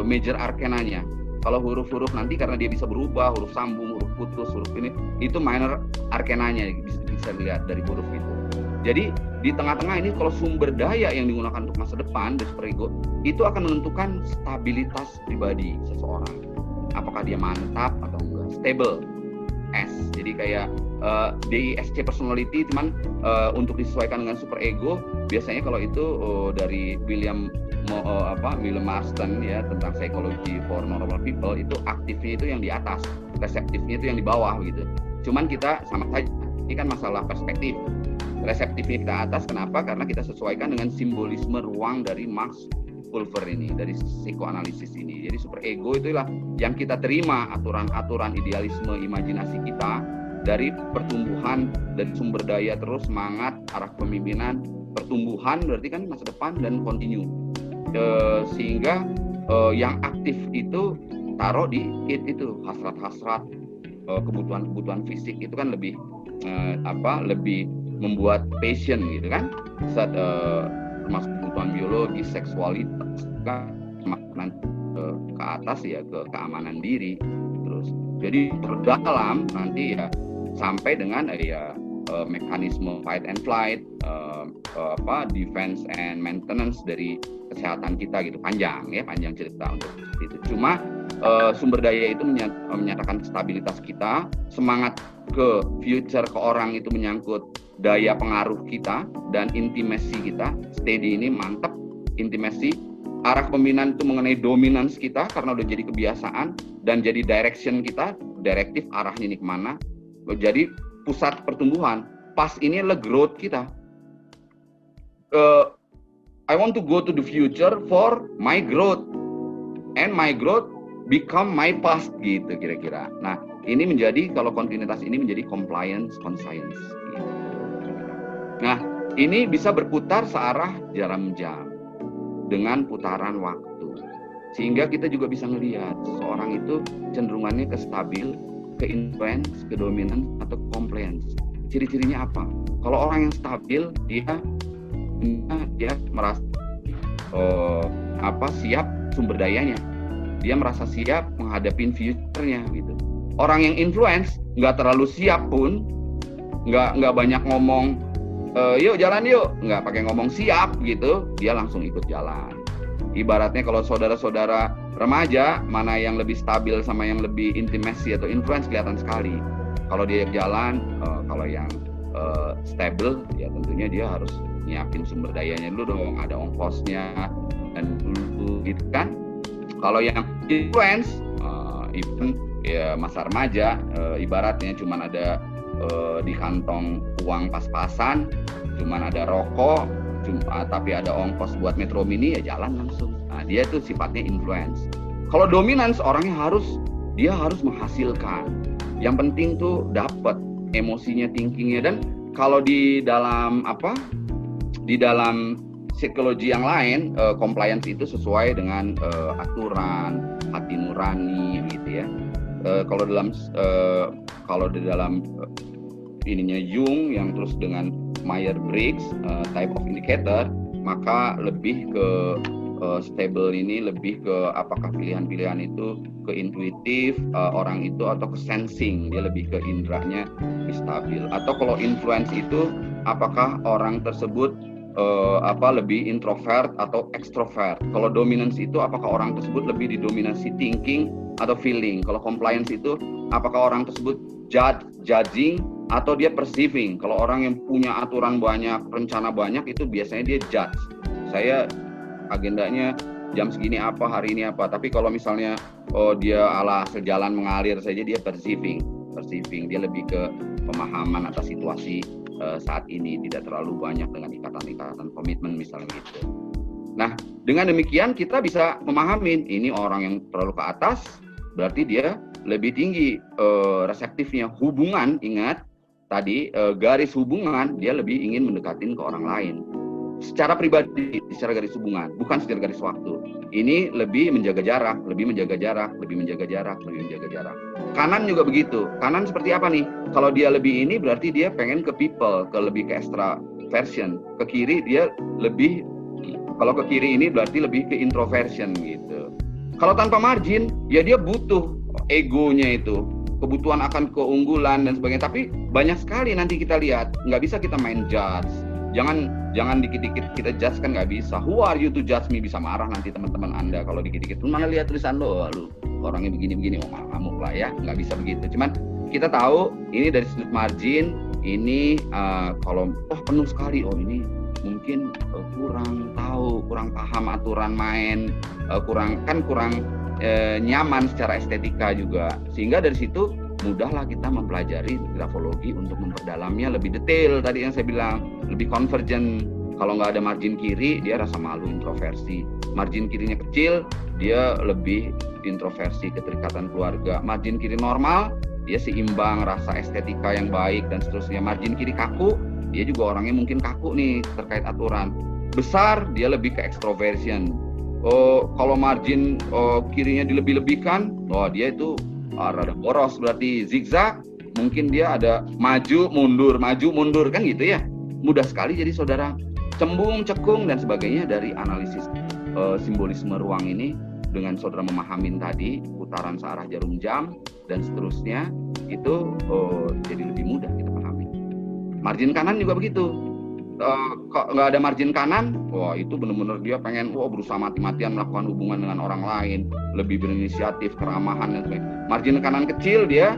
major arkenanya. Kalau huruf-huruf nanti karena dia bisa berubah, huruf sambung, huruf putus, huruf ini, itu minor arkenanya bisa dilihat dari huruf itu. Jadi di tengah-tengah ini kalau sumber daya yang digunakan untuk masa depan, the superego, itu akan menentukan stabilitas pribadi seseorang. Apakah dia mantap atau enggak, stable, S. Jadi kayak DISC personality, cuman untuk disesuaikan dengan superego, biasanya kalau itu dari William Marston ya, tentang psychology for normal people, itu aktifnya itu yang di atas, reseptifnya itu yang di bawah gitu. Cuman kita sama saja, ini kan masalah perspektif. Reseptifnya kita atas, kenapa? Karena kita sesuaikan dengan simbolisme ruang dari Max Pulver ini, dari psikoanalisis ini. Jadi superego itulah yang kita terima aturan-aturan idealisme imajinasi kita dari pertumbuhan dan sumber daya terus, semangat, arah pemimpinan, pertumbuhan berarti kan masa depan dan continue. Sehingga yang aktif itu taruh di it itu, hasrat-hasrat, kebutuhan-kebutuhan fisik itu kan lebih lebih membuat passion gitu kan, termasuk kebutuhan biologi, seksualitas kan, ke atas ya ke keamanan diri, terus jadi terdalam nanti ya sampai dengan mekanisme fight and flight, defense and maintenance dari kesehatan kita gitu, panjang cerita untuk itu. Cuma sumber daya itu menyatakan stabilitas kita, semangat ke future ke orang itu menyangkut daya pengaruh kita dan intimasi kita. Steady ini mantap, intimasi. Arah pembinaan itu mengenai dominance kita karena udah jadi kebiasaan dan jadi direction kita, direktif arahnya ini kemana. Jadi pusat pertumbuhan. Pas ini adalah growth kita. I want to go to the future for my growth, and my growth become my past gitu kira-kira. Nah ini menjadi, kalau kontinuitas ini menjadi compliance conscience gitu. Nah ini bisa berputar searah jaram jam dengan putaran waktu, sehingga kita juga bisa melihat seseorang itu cenderungannya ke stabil, ke influence, ke dominant, atau compliance. Ciri-cirinya apa? Kalau orang yang stabil, dia merasa siap sumber dayanya, dia merasa siap menghadapi future-nya gitu. Orang yang influence nggak terlalu siap pun, nggak banyak ngomong yuk jalan yuk, nggak pakai ngomong siap gitu, dia langsung ikut jalan. Ibaratnya kalau saudara-saudara remaja, mana yang lebih stabil sama yang lebih intimasi atau influence kelihatan sekali. Kalau dia jalan, kalau yang stable ya tentunya dia harus nyiapin sumber dayanya dulu dong, ada ongkosnya dan dulu gitu kan. Kalau yang influence, even ya masa remaja, ibaratnya cuman ada di kantong uang pas-pasan, cuman ada rokok, tapi ada ongkos buat Metro Mini, ya jalan langsung. Nah, dia tuh sifatnya influence. Kalau dominance, orangnya harus menghasilkan. Yang penting tuh dapat emosinya, thinkingnya. Dan kalau di dalam psikologi yang lain, compliance itu sesuai dengan aturan, hati nurani gitu ya. Kalau di dalam ininya Jung yang terus dengan Myers-Briggs type of indicator, maka lebih ke stable ini lebih ke apakah pilihan-pilihan itu ke intuitif orang itu atau ke sensing, dia lebih ke indranya lebih stabil. Atau kalau influence itu apakah orang tersebut lebih introvert atau extrovert. Kalau dominance itu apakah orang tersebut lebih didominasi thinking atau feeling. Kalau compliance itu apakah orang tersebut judging atau dia perceiving. Kalau orang yang punya aturan banyak, rencana banyak, itu biasanya dia judge. Saya agendanya jam segini apa, hari ini apa. Tapi kalau misalnya dia ala sejalan mengalir saja, dia perceiving, dia lebih ke pemahaman atas situasi saat ini, tidak terlalu banyak dengan ikatan-ikatan komitmen misalnya gitu. Nah, dengan demikian kita bisa memahami ini orang yang terlalu ke atas, berarti dia lebih tinggi reseptifnya. Hubungan, ingat tadi garis hubungan, dia lebih ingin mendekatin ke orang lain. Secara pribadi, secara garis hubungan, bukan secara garis waktu. Ini lebih menjaga jarak, lebih menjaga jarak. Kanan juga begitu. Kanan seperti apa nih? Kalau dia lebih ini, berarti dia pengen ke people, lebih ke extraversion. Ke kiri dia lebih, kalau ke kiri ini berarti lebih ke introversion gitu. Kalau tanpa margin, ya dia butuh egonya itu, kebutuhan akan keunggulan dan sebagainya. Tapi banyak sekali nanti kita lihat, nggak bisa kita main judge. Jangan dikit-dikit kita judge, kan nggak bisa. Who are you to judge me? Bisa marah nanti teman-teman Anda kalau dikit-dikit. Mana lihat tulisan lo, lu orangnya begini-begini, ngamuk lah ya. Nggak bisa begitu. Cuman kita tahu ini dari sudut margin, ini kalau penuh sekali, ini mungkin kurang tahu, kurang paham aturan main, kurang nyaman secara estetika juga. Sehingga dari situ mudahlah kita mempelajari grafologi untuk memperdalamnya lebih detail. Tadi yang saya bilang, lebih convergent. Kalau nggak ada margin kiri, dia rasa malu, introversi. Margin kirinya kecil, dia lebih introversi, keterikatan keluarga. Margin kiri normal, dia seimbang, rasa estetika yang baik dan seterusnya. Margin kiri kaku, dia juga orangnya mungkin kaku nih terkait aturan. Besar, dia lebih ke extroversion. Kalau margin kirinya dilebih-lebihkan, dia itu rada boros, berarti zigzag. Mungkin dia ada maju mundur kan gitu ya. Mudah sekali jadi saudara cembung, cekung dan sebagainya dari analisis simbolisme ruang ini. Dengan saudara memahamin tadi putaran searah jarum jam dan seterusnya, itu jadi lebih mudah kita pahami. Margin kanan juga begitu. Kok nggak ada margin kanan, itu benar-benar dia pengen berusaha mati-matian melakukan hubungan dengan orang lain, lebih berinisiatif, keramahan dan sebagainya. Margin kanan kecil, dia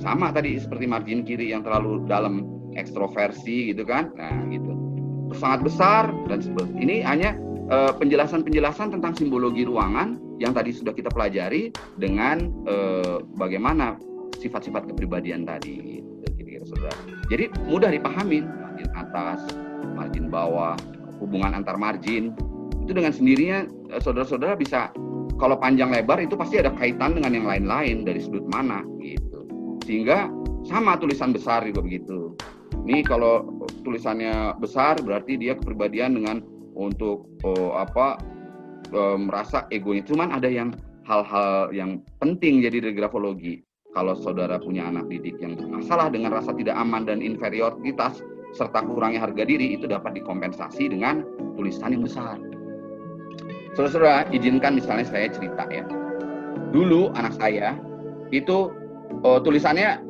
sama tadi seperti margin kiri yang terlalu dalam, ekstroversi gitu kan. Nah gitu, sangat besar dan sebagainya. Ini hanya penjelasan-penjelasan tentang simbologi ruangan yang tadi sudah kita pelajari dengan bagaimana sifat-sifat kepribadian tadi gitu, kira-kira saudara. Jadi mudah dipahami. Margin atas, margin bawah, hubungan antar margin itu dengan sendirinya saudara-saudara bisa, kalau panjang lebar itu pasti ada kaitan dengan yang lain-lain dari sudut mana gitu. Sehingga sama tulisan besar juga begitu. Ini kalau tulisannya besar berarti dia kepribadian dengan untuk merasa egonya. Cuman ada yang hal-hal yang penting jadi dari grafologi. Kalau saudara punya anak didik yang bermasalah dengan rasa tidak aman dan inferioritas serta kurangnya harga diri, itu dapat dikompensasi dengan tulisan yang besar. Saudara-saudara, izinkan misalnya saya cerita ya. Dulu anak saya itu tulisannya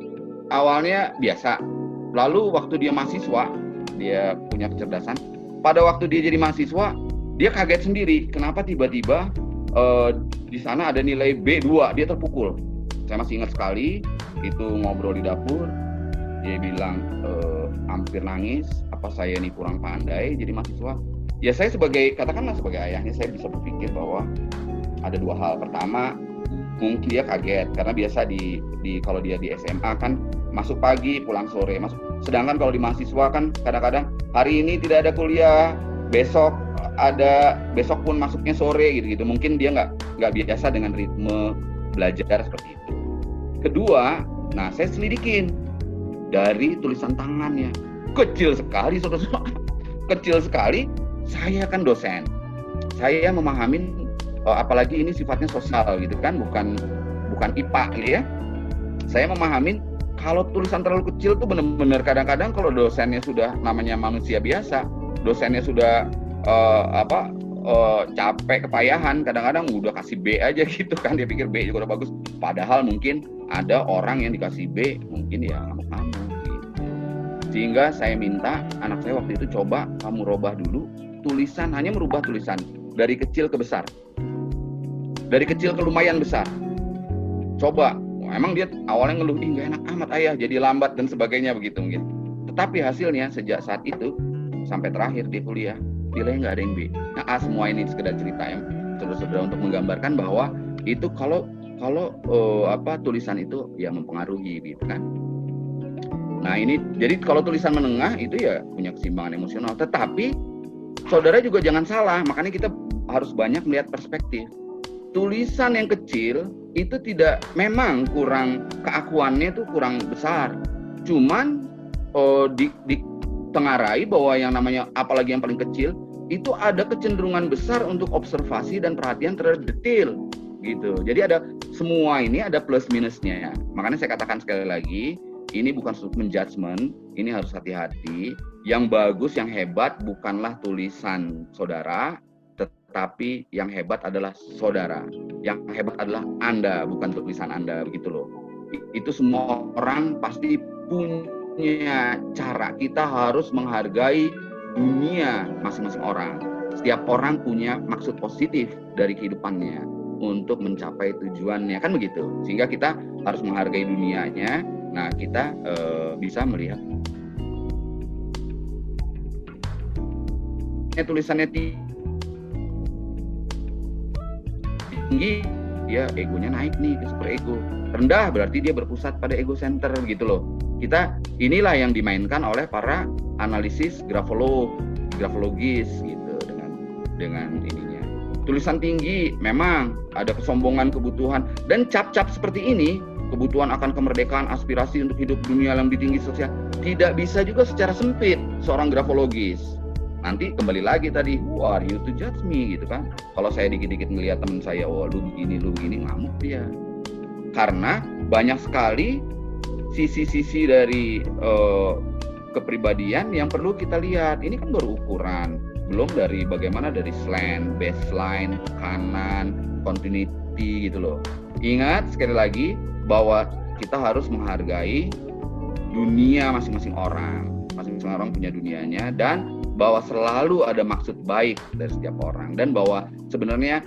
awalnya biasa. Lalu waktu dia mahasiswa, dia punya kecerdasan. Pada waktu dia jadi mahasiswa, dia kaget sendiri. Kenapa tiba-tiba di sana ada nilai B2, dia terpukul. Saya masih ingat sekali, itu ngobrol di dapur. Dia bilang hampir nangis, apa saya ini kurang pandai jadi mahasiswa. Ya saya katakanlah sebagai ayahnya, saya bisa berpikir bahwa ada dua hal. Pertama, mungkin dia kaget karena biasa kalau dia di SMA kan masuk pagi pulang sore, sedangkan kalau di mahasiswa kan kadang-kadang hari ini tidak ada kuliah, besok pun masuknya sore gitu. Mungkin dia nggak biasa dengan ritme belajar seperti itu. Kedua, saya selidikin dari tulisan tangannya, kecil sekali saudara, kecil sekali. Saya kan dosen, saya memahamin apalagi ini sifatnya sosial gitu kan, bukan IPA gitu ya. Saya memahamin kalau tulisan terlalu kecil tuh benar-benar kadang-kadang kalau dosennya sudah namanya manusia biasa, dosennya sudah capek, kepayahan, kadang-kadang udah kasih B aja gitu kan, dia pikir B juga udah bagus. Padahal mungkin ada orang yang dikasih B mungkin ya ngamuk-ngamuk gitu. Sehingga saya minta anak saya waktu itu, coba kamu robah dulu tulisan, hanya merubah tulisan dari kecil ke besar, dari kecil ke lumayan besar. Coba, emang dia awalnya ngeluh, nggak enak amat ayah, jadi lambat dan sebagainya begitu mungkin. Tetapi hasilnya sejak saat itu sampai terakhir dia kuliah, nilainya nggak ada yang B. Semua ini sekedar cerita ya. saudara-saudara untuk menggambarkan bahwa itu kalau tulisan itu ya mempengaruhi gitu kan. Nah ini jadi kalau tulisan menengah itu ya punya keseimbangan emosional, tetapi saudara juga jangan salah, makanya kita harus banyak melihat perspektif. Tulisan yang kecil itu memang kurang keakuannya itu kurang besar, cuman ditengarai bahwa yang namanya apalagi yang paling kecil itu ada kecenderungan besar untuk observasi dan perhatian terhadap detail gitu. Jadi semua ini ada plus minusnya. Makanya saya katakan sekali lagi, ini bukan menjudgment, ini harus hati-hati. Yang bagus, yang hebat bukanlah tulisan saudara, tetapi yang hebat adalah saudara. Yang hebat adalah Anda, bukan tulisan Anda, begitu loh. Itu semua orang pasti punya cara. Kita harus menghargai dunia masing-masing orang. Setiap orang punya maksud positif dari kehidupannya untuk mencapai tujuannya, kan begitu. Sehingga kita harus menghargai dunianya. Nah, kita bisa melihat tulisannya tinggi, dia egonya naik nih ke super ego. Rendah berarti dia berpusat pada ego center gitu loh. Inilah yang dimainkan oleh para analisis grafologis gitu dengan ininya. Tulisan tinggi memang ada kesombongan, kebutuhan, dan cap-cap seperti ini, kebutuhan akan kemerdekaan, aspirasi untuk hidup dunia yang lebih tinggi sosial, tidak bisa juga secara sempit seorang grafologis. Nanti kembali lagi tadi, who are you to judge me gitu kan. Kalau saya dikit-dikit ngelihat teman saya, oh lu begini, ngamuk dia. Karena banyak sekali sisi-sisi dari kepribadian yang perlu kita lihat. Ini kan baru ukuran, belum dari bagaimana dari slant, baseline, tekanan, continuity gitu loh. Ingat sekali lagi bahwa kita harus menghargai dunia masing-masing orang. Masing-masing orang punya dunianya, dan bahwa selalu ada maksud baik dari setiap orang, dan bahwa sebenarnya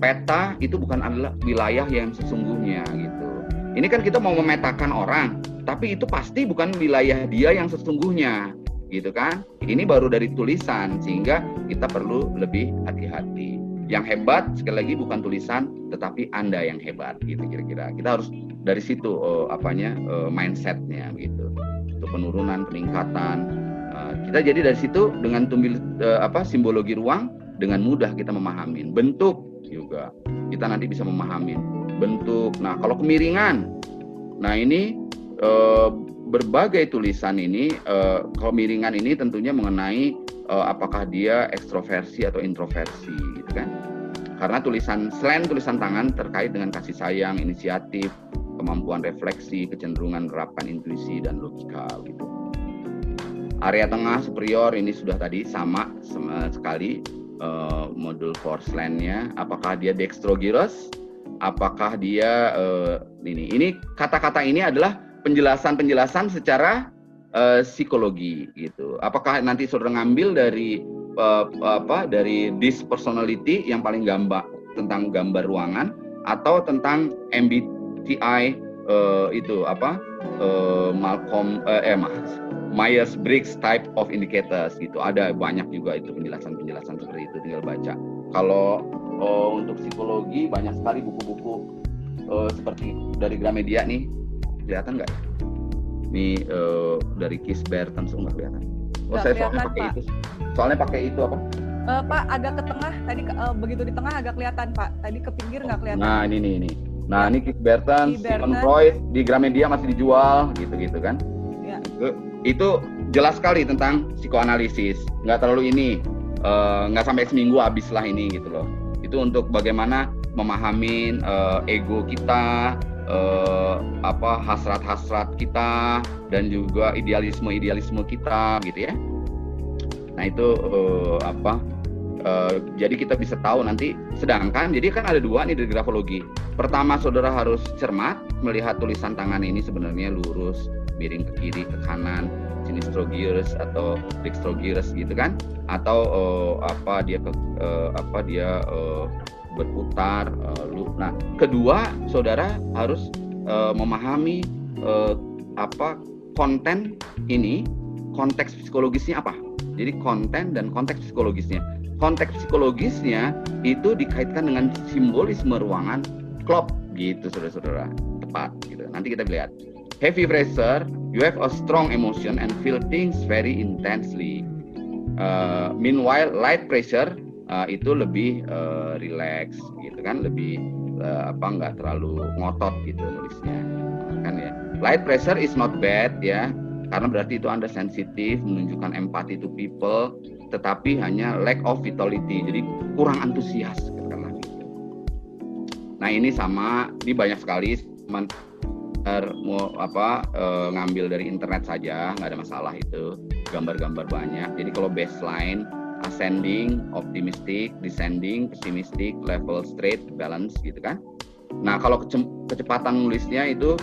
peta itu bukan adalah wilayah yang sesungguhnya gitu. Ini kan kita mau memetakan orang, tapi itu pasti bukan wilayah dia yang sesungguhnya gitu kan. Ini baru dari tulisan, sehingga kita perlu lebih hati-hati. Yang hebat sekali lagi bukan tulisan, tetapi Anda yang hebat gitu kira-kira. Kita harus dari situ mindsetnya gitu. Untuk penurunan, peningkatan. Kita jadi dari situ dengan simbologi ruang dengan mudah kita memahami. Bentuk juga kita nanti bisa memahami bentuk. Nah, kalau kemiringan, nah ini berbagai tulisan ini, kalau miringan ini tentunya mengenai apakah dia ekstroversi atau introversi, gitu kan? Karena selain tulisan tangan terkait dengan kasih sayang, inisiatif, kemampuan refleksi, kecenderungan menerapkan intuisi dan logika, gitu. Area tengah superior ini sudah tadi sama sekali modul for slant-nya. Apakah dia dextrogyrus? Apakah dia ini kata-kata ini adalah penjelasan secara psikologi gitu. Apakah nanti saudara ngambil dari dispersonality yang paling tentang gambar ruangan, atau tentang MBTI Myers-Briggs type of indicators gitu. Ada banyak juga itu penjelasan seperti itu, tinggal baca. Kalau untuk psikologi banyak sekali buku-buku seperti dari Gramedia nih, kelihatan nggak? Ini dari Kisberten, nggak kelihatan. Oh, saya soalnya pakai itu apa? Pak, agak ke tengah. Tadi begitu di tengah agak kelihatan, Pak. Tadi ke pinggir nggak kelihatan. Nah, ini. Nah, ini Kisberten, Sigmund Freud di Gramedia masih dijual, gitu kan? Ya. Itu jelas sekali tentang psikoanalisis. Nggak terlalu nggak sampai seminggu habis lah ini gitu loh. Itu untuk bagaimana memahami ego kita, hasrat-hasrat kita, dan juga idealisme kita gitu ya. Nah itu jadi kita bisa tahu nanti. Sedangkan jadi kan ada dua nih dari grafologi. Pertama, saudara harus cermat melihat tulisan tangan ini sebenarnya lurus, miring ke kiri, ke kanan, sinistrogyrus atau dextrogyrus gitu kan, atau dia berputar. Nah, kedua, saudara harus memahami konten ini, konteks psikologisnya apa. Jadi konten dan konteks psikologisnya. konteks psikologisnya itu dikaitkan dengan simbolisme ruangan klop gitu, saudara-saudara. Tepat gitu. Nanti kita lihat. Heavy pressure, you have a strong emotion and feel things very intensely. Meanwhile, light pressure itu lebih relax gitu kan, lebih nggak terlalu ngotot gitu nulisnya kan ya. Light pressure is not bad ya, karena berarti itu Anda sensitif, menunjukkan empathy to people, tetapi hanya lack of vitality, jadi kurang antusias katakanlah gitu. Nah ini sama, ini banyak sekali teman ngambil dari internet saja, nggak ada masalah itu, gambar-gambar banyak. Jadi kalau baseline ascending, optimistic, descending, pessimistic, level, straight, balance gitu kan. Nah kalau kecepatan nulisnya itu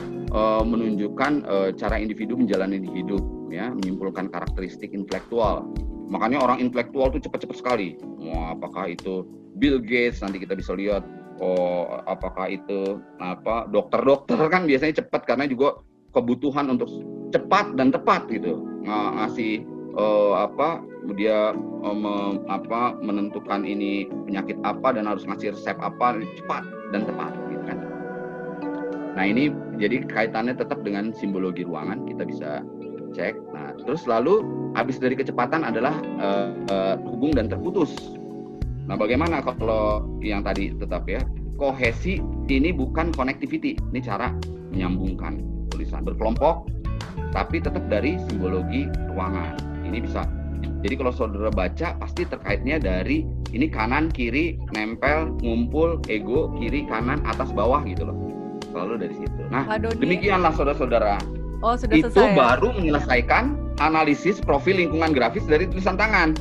menunjukkan cara individu menjalani hidup ya, menyimpulkan karakteristik intelektual. Makanya orang intelektual itu cepat-cepat sekali. Apakah itu Bill Gates, nanti kita bisa lihat. Apakah itu dokter-dokter kan biasanya cepat karena juga kebutuhan untuk cepat dan tepat gitu, ngasih dia menentukan ini penyakit apa dan harus ngasih resep apa cepat dan tepat gitu kan. Nah ini jadi kaitannya tetap dengan simbologi ruangan, kita bisa cek. Nah terus lalu habis dari kecepatan adalah hubung dan terputus. Nah bagaimana kalau yang tadi tetap ya, kohesi ini bukan connectivity, ini cara menyambungkan tulisan berkelompok tapi tetap dari simbologi ruangan. Ini bisa, jadi kalau saudara baca pasti terkaitnya dari ini kanan kiri nempel ngumpul, ego kiri kanan atas bawah gitu loh, selalu dari situ. Nah demikianlah saudara-saudara. Oh, sudah itu selesai, baru menyelesaikan analisis profil lingkungan grafis dari tulisan tangan.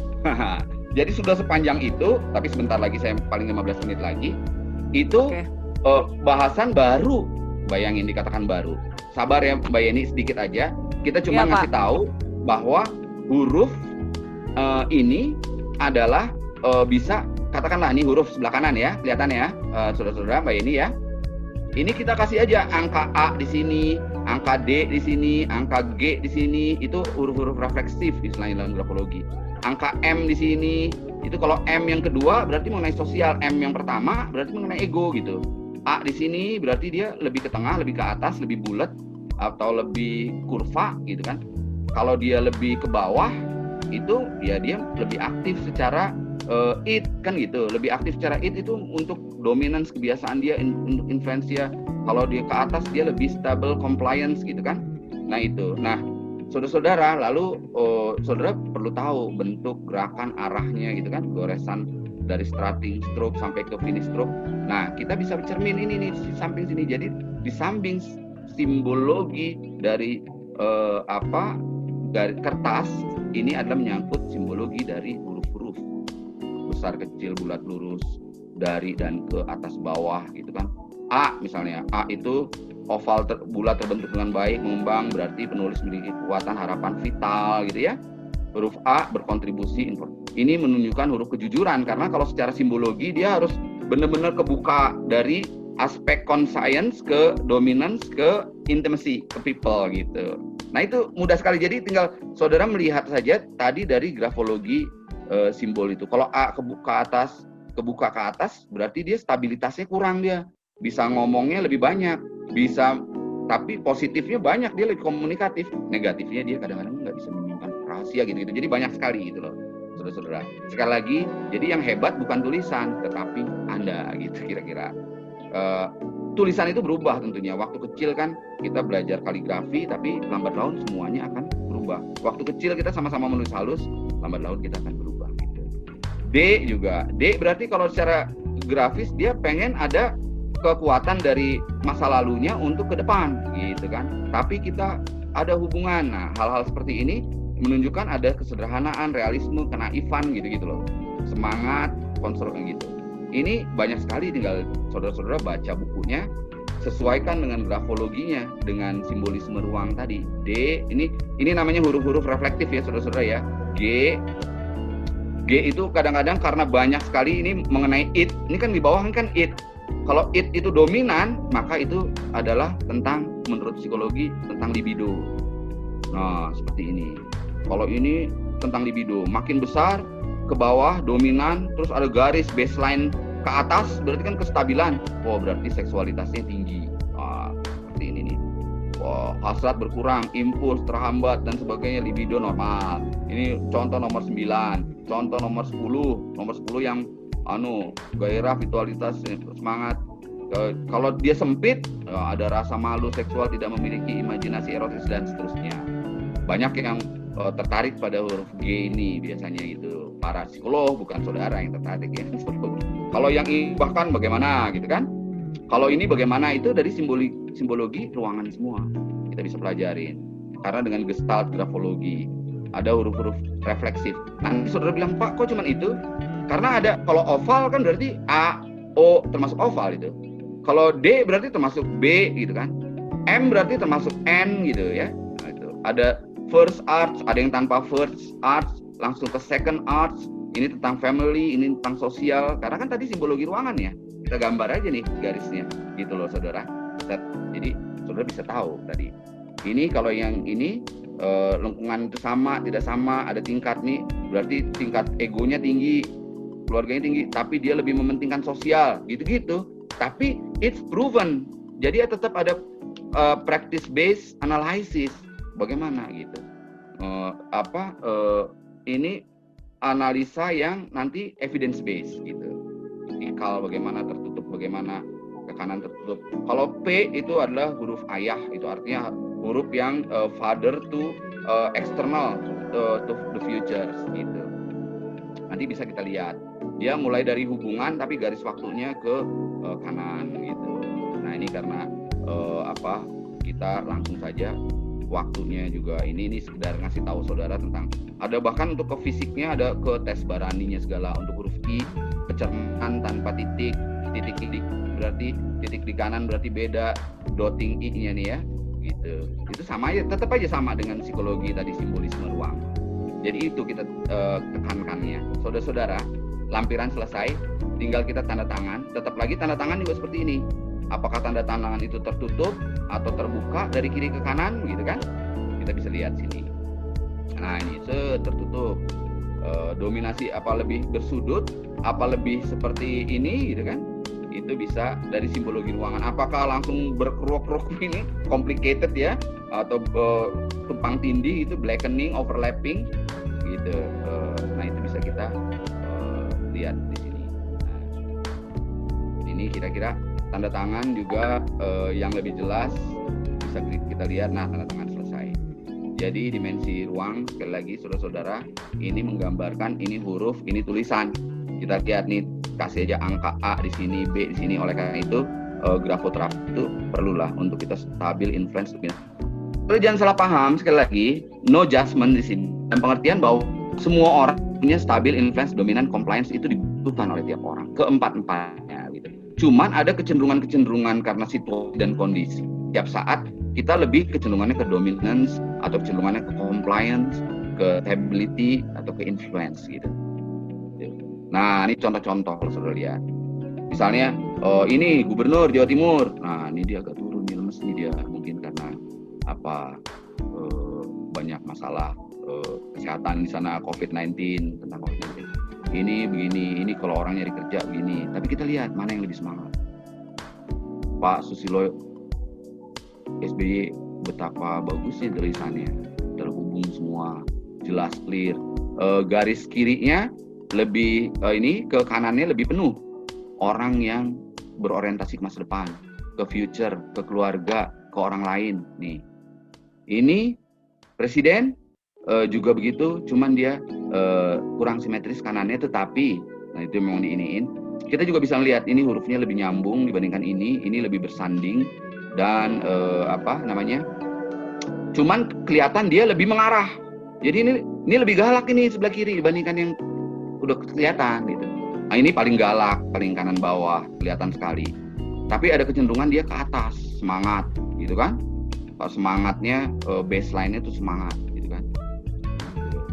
Jadi sudah sepanjang itu, tapi sebentar lagi, saya paling 15 menit lagi, itu bahasan baru. Bayangin dikatakan baru. Sabar ya Mbak Yeni, sedikit aja. Kita cuma ngasih tahu bahwa huruf ini adalah bisa, katakanlah ini huruf sebelah kanan ya, kelihatan ya, saudara-saudara Mbak Yeni ya. Ini kita kasih aja angka A di sini, angka D di sini, angka G di sini, itu huruf-huruf refleksif istilahnya dalam grafologi. Angka M di sini, itu kalau M yang kedua berarti mengenai sosial, M yang pertama berarti mengenai ego gitu. A di sini berarti dia lebih ke tengah, lebih ke atas, lebih bulat atau lebih kurva gitu kan. Kalau dia lebih ke bawah itu ya dia lebih aktif secara it kan gitu, lebih aktif secara it itu untuk dominance kebiasaan dia, untuk influensia. Kalau dia ke atas dia lebih stable compliance gitu kan. Nah itu. Nah saudara-saudara, lalu saudara perlu tahu bentuk gerakan arahnya gitu kan, goresan dari starting stroke sampai ke finish stroke. Nah kita bisa cermin ini nih di samping sini. Jadi di samping simbologi dari dari kertas ini adalah menyangkut simbologi dari huruf-huruf besar kecil bulat lurus dari dan ke atas bawah gitu kan. A misalnya, A itu oval bulat terbentuk dengan baik, mengembang, berarti penulis memiliki kekuatan harapan vital gitu ya. Huruf A berkontribusi ini menunjukkan huruf kejujuran, karena kalau secara simbologi dia harus benar-benar kebuka dari aspek conscience ke dominance ke intimacy ke people gitu. Nah itu mudah sekali, jadi tinggal saudara melihat saja tadi dari grafologi simbol itu. Kalau A kebuka ke atas berarti dia stabilitasnya kurang, dia bisa ngomongnya lebih banyak, bisa, tapi positifnya banyak, dia lebih komunikatif. Negatifnya dia kadang-kadang nggak bisa menyimpan rahasia gitu. Jadi banyak sekali gitu loh, saudara-saudara. Sekali lagi, jadi yang hebat bukan tulisan, tetapi Anda gitu kira-kira. Tulisan itu berubah tentunya. Waktu kecil kan kita belajar kaligrafi, tapi lambat laun semuanya akan berubah. Waktu kecil kita sama-sama menulis halus, lambat laun kita akan berubah gitu. D juga. D berarti kalau secara grafis dia pengen ada kekuatan dari masa lalunya untuk ke depan gitu kan, tapi kita ada hubungan. Nah hal-hal seperti ini menunjukkan ada kesederhanaan, realisme, kenaifan gitu loh, semangat, konstruksi gitu. Ini banyak sekali, tinggal saudara-saudara baca bukunya, sesuaikan dengan grafologinya, dengan simbolisme ruang tadi. D ini namanya huruf-huruf reflektif ya saudara-saudara ya. G itu kadang-kadang karena banyak sekali ini mengenai it, ini kan di bawah kan it. Kalau it itu dominan, maka itu adalah tentang, menurut psikologi, tentang libido. Nah, seperti ini. Kalau ini tentang libido, makin besar ke bawah dominan, terus ada garis baseline ke atas, berarti kan kestabilan. Wah, berarti seksualitasnya tinggi. Wah, seperti ini nih. Wah, hasrat berkurang, impuls terhambat dan sebagainya, libido normal. Ini contoh nomor 9. Contoh nomor 10. Nomor 10 yang gairah, vitalitas, semangat. Kalau dia sempit, ada rasa malu seksual, tidak memiliki imajinasi erotis dan seterusnya. Banyak yang tertarik pada huruf G ini biasanya itu para psikolog, bukan saudara yang tertarik ya. Kalau yang ini bahkan bagaimana gitu kan? Kalau ini bagaimana, itu dari simbologi ruangan semua kita bisa pelajarin. Karena dengan gestalt grafologi ada huruf-huruf refleksif. Nanti saudara bilang, Pak, kok cuman itu? Karena ada, kalau oval kan berarti A, O termasuk oval itu. Kalau D berarti termasuk B gitu kan. M berarti termasuk N gitu ya. Nah, itu. Ada first arts, ada yang tanpa first arts, langsung ke second arts. Ini tentang family, ini tentang sosial. Karena kan tadi simbologi ruangan ya. Kita gambar aja nih garisnya, gitu loh saudara. Jadi saudara bisa tahu tadi. Ini kalau yang ini lingkungan itu sama, tidak sama, ada tingkat nih. Berarti tingkat egonya tinggi, keluarganya tinggi, tapi dia lebih mementingkan sosial, gitu-gitu. Tapi it's proven. Jadi tetap ada practice based analysis. Bagaimana gitu? Ini analisa yang nanti evidence based gitu. Ikal bagaimana tertutup, bagaimana ke kanan tertutup. Kalau P itu adalah huruf ayah, itu artinya huruf yang father to external to the futures gitu. Nanti bisa kita lihat. Dia mulai dari hubungan tapi garis waktunya ke kanan gitu. Nah, ini karena kita langsung saja waktunya juga ini sekedar ngasih tahu saudara tentang, ada bahkan untuk ke fisiknya, ada ke tes Baraninya segala. Untuk huruf I, kecerman tanpa titik berarti titik di kanan berarti beda dotting I-nya nih ya gitu. Itu sama aja, tetap aja sama dengan psikologi tadi, simbolisme ruang. Jadi itu kita tekankannya. Saudara-saudara, lampiran selesai, tinggal kita tanda tangan. Tetap lagi tanda tangan juga seperti ini. Apakah tanda tangan itu tertutup atau terbuka dari kiri ke kanan gitu kan? Kita bisa lihat sini. Nah, ini tertutup. Dominasi apa lebih bersudut, apa lebih seperti ini gitu kan? Itu bisa dari simbologi ruangan. Apakah langsung berkeruk-keruk ini complicated ya, atau tumpang tindih, itu blackening, overlapping gitu. Nah, itu bisa kita lihat di sini. Nah, ini kira-kira tanda tangan juga yang lebih jelas bisa kita lihat. Nah, tanda tangan selesai. Jadi dimensi ruang, sekali lagi saudara-saudara, ini menggambarkan ini huruf, ini tulisan. Kita lihat nih, kasih aja angka A di sini, B di sini. Oleh karena itu grafoterapi itu perlulah untuk kita stabil influence. Terus jangan salah paham, sekali lagi, no judgment di sini. Dan pengertian bahwa semua orang punya stabil influence, dominan, compliance itu dibutuhkan oleh tiap orang. Keempat-empatnya gitu. Cuman ada kecenderungan-kecenderungan karena situasi dan kondisi. Tiap saat kita lebih kecenderungannya ke dominance, atau kecenderungannya ke compliance, ke stability, atau ke influence gitu. Nah, ini contoh-contoh kalau saudara lihat. Misalnya, ini gubernur Jawa Timur. Nah, ini dia agak turun nih, lemes nih dia. Mungkin karena banyak masalah kesehatan di sana, COVID-19, tentang COVID-19. Ini begini, ini kalau orang nyari kerja begini. Tapi kita lihat mana yang lebih semangat. Pak Susilo SBY, betapa bagusnya tulisannya, terhubung semua, jelas, clear. Garis kirinya lebih ini ke kanannya lebih penuh. Orang yang berorientasi ke masa depan, ke future, ke keluarga, ke orang lain. Nih, ini presiden juga begitu, cuman dia kurang simetris kanannya, tetapi nah itu memang diiniin. Kita juga bisa melihat ini hurufnya lebih nyambung dibandingkan ini lebih bersanding dan cuman kelihatan dia lebih mengarah. Jadi ini lebih galak ini sebelah kiri dibandingkan yang udah kelihatan gitu. Nah, ini paling galak, paling kanan bawah, kelihatan sekali. Tapi ada kecenderungan dia ke atas, semangat gitu kan. Kalau semangatnya baseline-nya itu semangat gitu kan.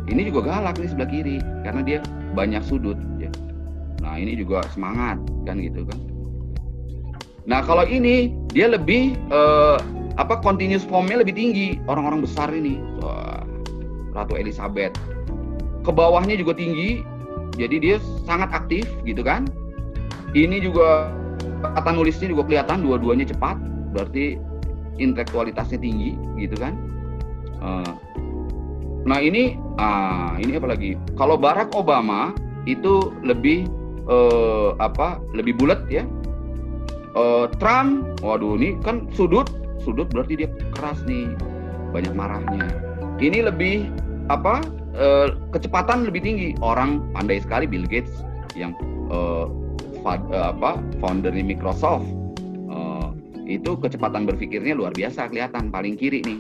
Ini juga galak nih sebelah kiri karena dia banyak sudut ya. Nah, ini juga semangat kan gitu kan. Nah, kalau ini dia lebih continuous form-nya lebih tinggi. Orang-orang besar ini, Ratu Elizabeth. Ke bawahnya juga tinggi, Jadi dia sangat aktif gitu kan. Ini juga kata nulisnya juga kelihatan dua-duanya cepat, berarti intelektualitasnya tinggi gitu kan. Nah ini apa lagi? Kalau Barack Obama itu lebih lebih bulat ya. Trump, waduh ini kan sudut berarti dia keras nih, banyak marahnya. Ini lebih kecepatan lebih tinggi. Orang pandai sekali, Bill Gates yang founder di Microsoft, itu kecepatan berpikirnya luar biasa, kelihatan paling kiri nih.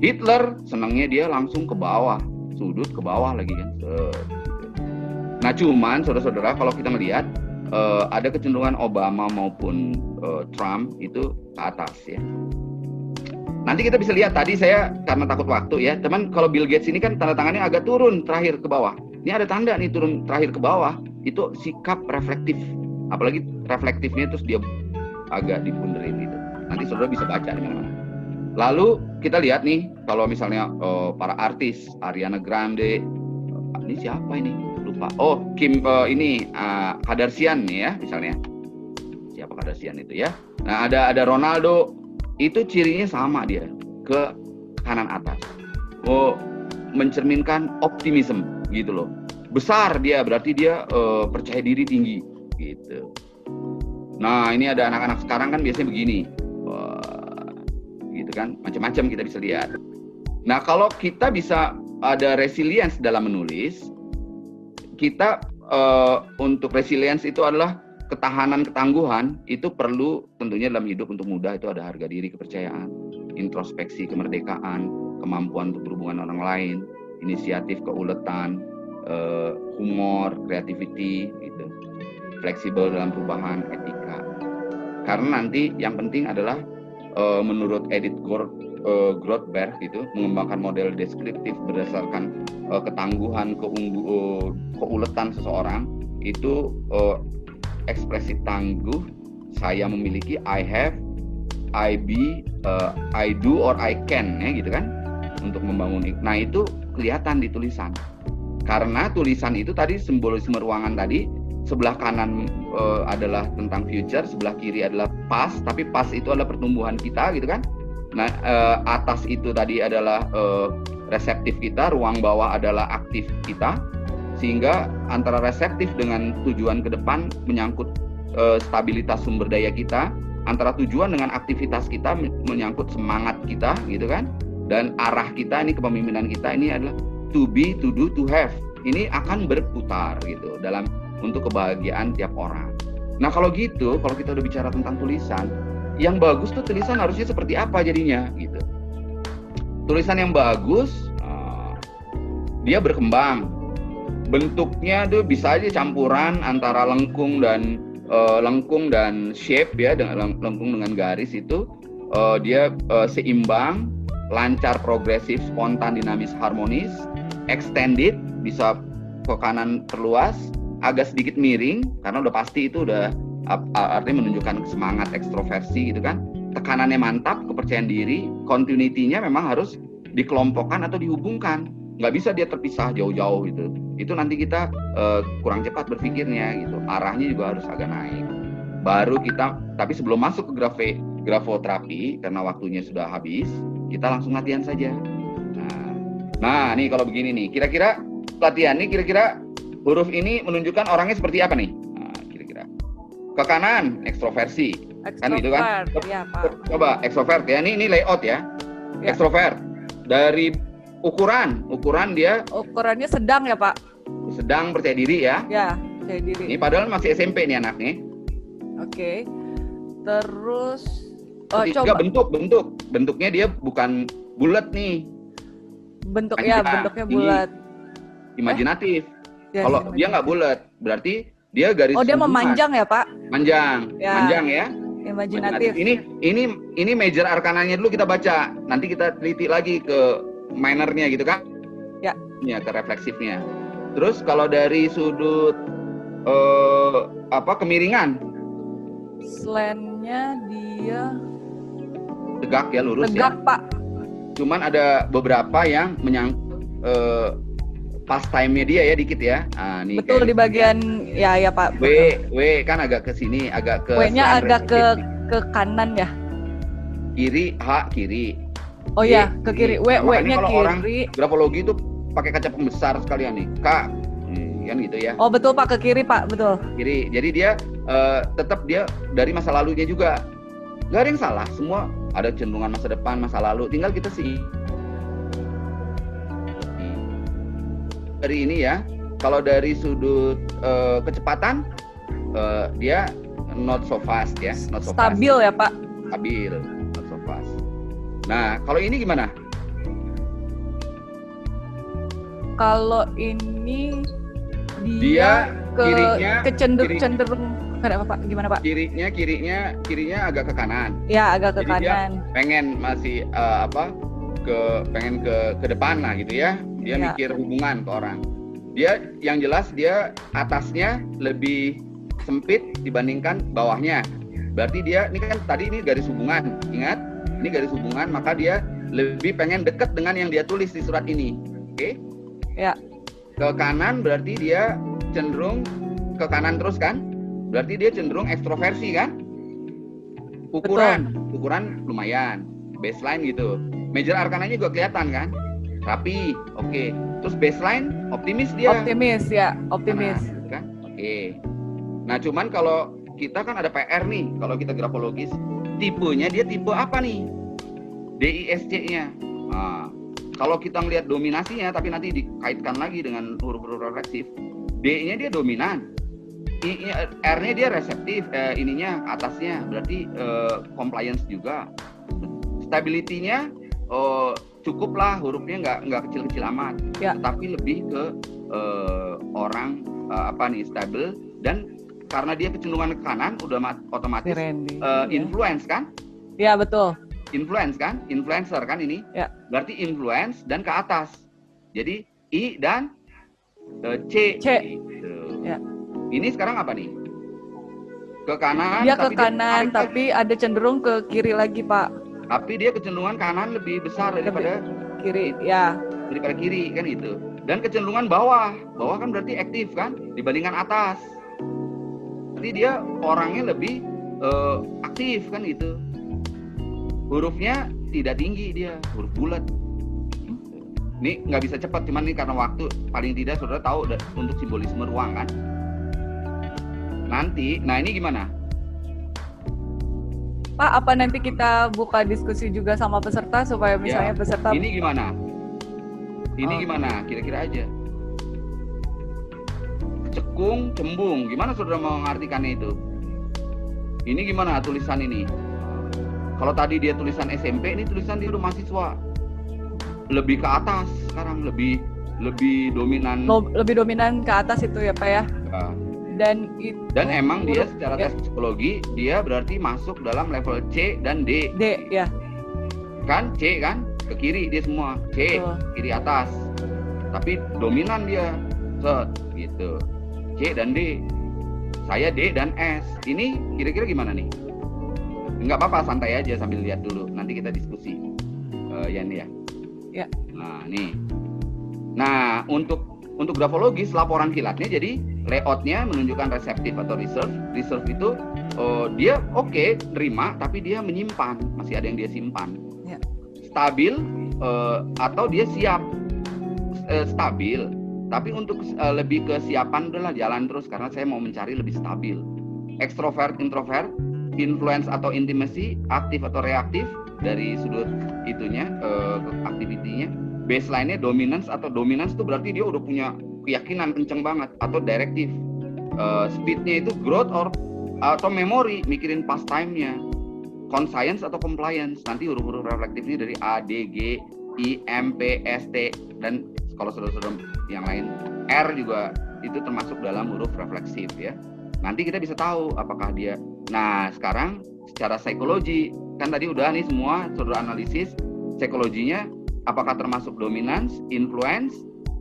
Hitler senangnya dia langsung ke bawah, sudut ke bawah lagi kan. Nah cuman saudara-saudara, kalau kita melihat ada kecenderungan Obama maupun Trump itu ke atas ya. Nanti kita bisa lihat, tadi saya karena takut waktu ya, teman, kalau Bill Gates ini kan tanda tangannya agak turun terakhir ke bawah. Ini ada tanda nih turun terakhir ke bawah, itu sikap reflektif. Apalagi reflektifnya terus dia agak dibunderin gitu. Nanti saudara bisa baca di mana-mana. Lalu kita lihat nih, kalau misalnya para artis, Ariana Grande, ini siapa ini? Lupa. Oh, Kim Kardashian nih ya, misalnya. Siapa Kardashian itu ya? Nah, ada Ronaldo, itu cirinya sama dia, ke kanan atas. Oh, mencerminkan optimism gitu loh. Besar dia, berarti dia percaya diri tinggi gitu. Nah, ini ada anak-anak sekarang kan biasanya begini. Gitu kan, macam-macam kita bisa lihat. Nah, kalau kita bisa ada resilience dalam menulis, kita untuk resilience itu adalah ketahanan, ketangguhan, itu perlu tentunya dalam hidup. Untuk mudah itu ada harga diri, kepercayaan, introspeksi, kemerdekaan, kemampuan untuk berhubungan orang lain, inisiatif, keuletan, humor, creativity, gitu, fleksibel dalam perubahan, etika. Karena nanti yang penting adalah menurut Edith Grothberg itu mengembangkan model deskriptif berdasarkan ketangguhan, keuletan seseorang itu. Ekspresi tangguh, saya memiliki, I have, I be, I do or I can ya gitu kan, untuk membangun. Nah itu kelihatan di tulisan, karena tulisan itu tadi simbolisme ruangan tadi, sebelah kanan adalah tentang future, sebelah kiri adalah past, tapi past itu adalah pertumbuhan kita gitu kan. Nah atas itu tadi adalah reseptif kita, ruang bawah adalah aktif kita. Sehingga antara reseptif dengan tujuan ke depan menyangkut stabilitas sumber daya kita, antara tujuan dengan aktivitas kita menyangkut semangat kita gitu kan, dan arah kita ini, kepemimpinan kita ini adalah to be, to do, to have. Ini akan berputar gitu dalam untuk kebahagiaan tiap orang. Nah kalau gitu, kalau kita udah bicara tentang tulisan, yang bagus tuh tulisan harusnya seperti apa jadinya gitu. Tulisan yang bagus dia berkembang. Bentuknya tuh bisa aja campuran antara lengkung dan shape ya, dengan lengkung dengan garis itu dia seimbang, lancar, progresif, spontan, dinamis, harmonis, extended, bisa ke kanan perluas, agak sedikit miring karena udah pasti itu udah artinya menunjukkan semangat, ekstroversi gitu kan. Tekanannya mantap, kepercayaan diri, continuity-nya memang harus dikelompokkan atau dihubungkan. Nggak bisa dia terpisah jauh-jauh gitu. Itu nanti kita kurang cepat berpikirnya gitu. Arahnya juga harus agak naik. Baru kita, tapi sebelum masuk ke grafoterapi karena waktunya sudah habis, kita langsung latihan saja. Nah, nih kalau begini nih, kira-kira latihan nih, kira-kira huruf ini menunjukkan orangnya seperti apa nih? Nah, kira-kira ke kanan ekstroversi, kan gitu kan? Ya, Pak. Coba ekstrovert ya. Ini layout ya. Ekstrovert. Dari ukuran dia ukurannya sedang ya Pak, sedang, percaya diri ya. Ya, percaya diri. Ini padahal masih SMP nih anak nih. Oke. Terus coba bentuknya dia bukan bulat nih. Bentuknya bulat. Imajinatif. Ya, kalau dia nggak bulat, berarti dia garis. Oh, dia memanjang ya Pak? Manjang ya. Imajinatif. Ini major arkananya dulu kita baca. Nanti kita teliti lagi ke minornya gitu kan? Ya. Ya, ke refleksifnya. Terus kalau dari sudut kemiringan, slant-nya dia tegak ya, lurus tegak, ya. Pak. Cuman ada beberapa yang menyangkut pastime-nya dia ya dikit ya. Nih Betul, di bagian ya Pak. W kan agak ke sini, agak ke W-nya selain agak reseptif. ke kanan ya. Kiri, H kiri. Oh Y, ya, ke kiri. Nah, makanya W-nya kalau orang kiri. grafologi itu pakai kaca pembesar sekalian nih. K, kan gitu ya. Oh betul Pak, ke kiri Pak, betul. Kiri. Jadi dia tetap dia dari masa lalunya juga. Gak ada yang salah, semua ada cenderungan masa depan, masa lalu. Tinggal kita sih dari ini ya. Kalau dari sudut kecepatan dia not so fast ya, not so Stabil fast. ya Pak. Stabil, not so fast. Nah, kalau ini gimana? Kalau ini Dia kirinya cenderung kenapa Pak? Gimana Pak? Kirinya agak ke kanan. Ya, agak ke Jadi kanan. dia pengen masih pengen ke depan lah gitu ya. Dia Ya. mikir hubungan ke orang. Dia yang jelas dia atasnya lebih sempit dibandingkan bawahnya. Berarti dia ini kan tadi ini garis hubungan. Ingat, ini garis hubungan, maka dia lebih pengen dekat dengan yang dia tulis di surat ini. Oke? Ya. Ke kanan berarti dia cenderung ke kanan terus kan? Berarti dia cenderung ekstroversi kan? Ukuran lumayan, baseline gitu. Major arkananya juga kelihatan kan? Rapi, oke. Terus baseline optimis dia. Optimis ya, optimis. Nah, kan? Oke. Nah, cuman kalau kita kan ada PR nih, kalau kita grafologis, tipenya dia tipe apa nih? DISC-nya. Nah, kalau kita ngelihat dominasinya, tapi nanti dikaitkan lagi dengan huruf-huruf refleksif, D-nya dia dominan, R-nya dia reseptif, ininya atasnya, berarti compliance juga. Stability-nya cukuplah, hurufnya nggak kecil-kecil amat, Ya. tapi lebih ke orang stabil, dan karena dia kecenderungan ke kanan, udah otomatis influence kan? Ya betul. Influence kan, influencer kan ini, ya. Berarti influence dan ke atas. Jadi I dan C. Gitu. Ya. Ini sekarang apa nih? Ke kanan. Dia ke kanan, tapi ada cenderung ke kiri lagi Pak. Tapi dia kecenderungan kanan lebih besar daripada kiri, ya. Daripada kiri kan itu. Dan kecenderungan bawah kan berarti aktif kan, dibandingkan atas. Berarti dia orangnya lebih aktif kan itu. Hurufnya tidak tinggi dia, huruf bulat. Ini nggak bisa cepat, cuman ini karena waktu, paling tidak saudara tahu untuk simbolisme ruang kan. Nanti, nah ini gimana? Pak, apa nanti kita buka diskusi juga sama peserta supaya misalnya peserta. Ini gimana? Ini gimana? Kira-kira aja. Cekung, cembung, gimana saudara mau mengartikannya itu? Ini gimana tulisan ini? Kalau tadi dia tulisan SMP, ini tulisan dia udah mahasiswa. Lebih ke atas sekarang, lebih dominan. Lebih dominan ke atas itu ya Pak ya. Ya. Dan emang dia secara tes psikologi dia berarti masuk dalam level C dan D. D ya. Kan C kan ke kiri dia semua, C kiri atas. Tapi dominan dia gitu. C dan D. Saya D dan S. Ini kira-kira gimana nih? Nggak apa-apa, santai aja sambil lihat dulu. Nanti kita diskusi. Ya. Nah, nih. Nah, untuk grafologis laporan kilatnya jadi layoutnya menunjukkan reseptif atau reserve. Reserve itu dia oke, nerima, tapi dia menyimpan, masih ada yang dia simpan. Ya. Stabil atau dia siap. Stabil, tapi untuk lebih kesiapan udahlah jalan terus karena saya mau mencari lebih stabil. Extrovert, introvert, influence atau intimacy, aktif atau reaktif dari sudut itunya aktivitinya. Baseline-nya dominance itu berarti dia udah punya keyakinan kenceng banget, atau directive. Speed-nya itu growth atau memory, mikirin past time-nya. Conscience atau compliance, nanti huruf-huruf reflektifnya dari A, D, G, I, M, P, S, T, dan kalau saudara-saudara yang lain R juga itu termasuk dalam huruf refleksif ya. Nanti kita bisa tahu apakah dia. Nah, sekarang secara psikologi, kan tadi udah nih semua saudara analisis psikologinya, apakah termasuk dominance, influence,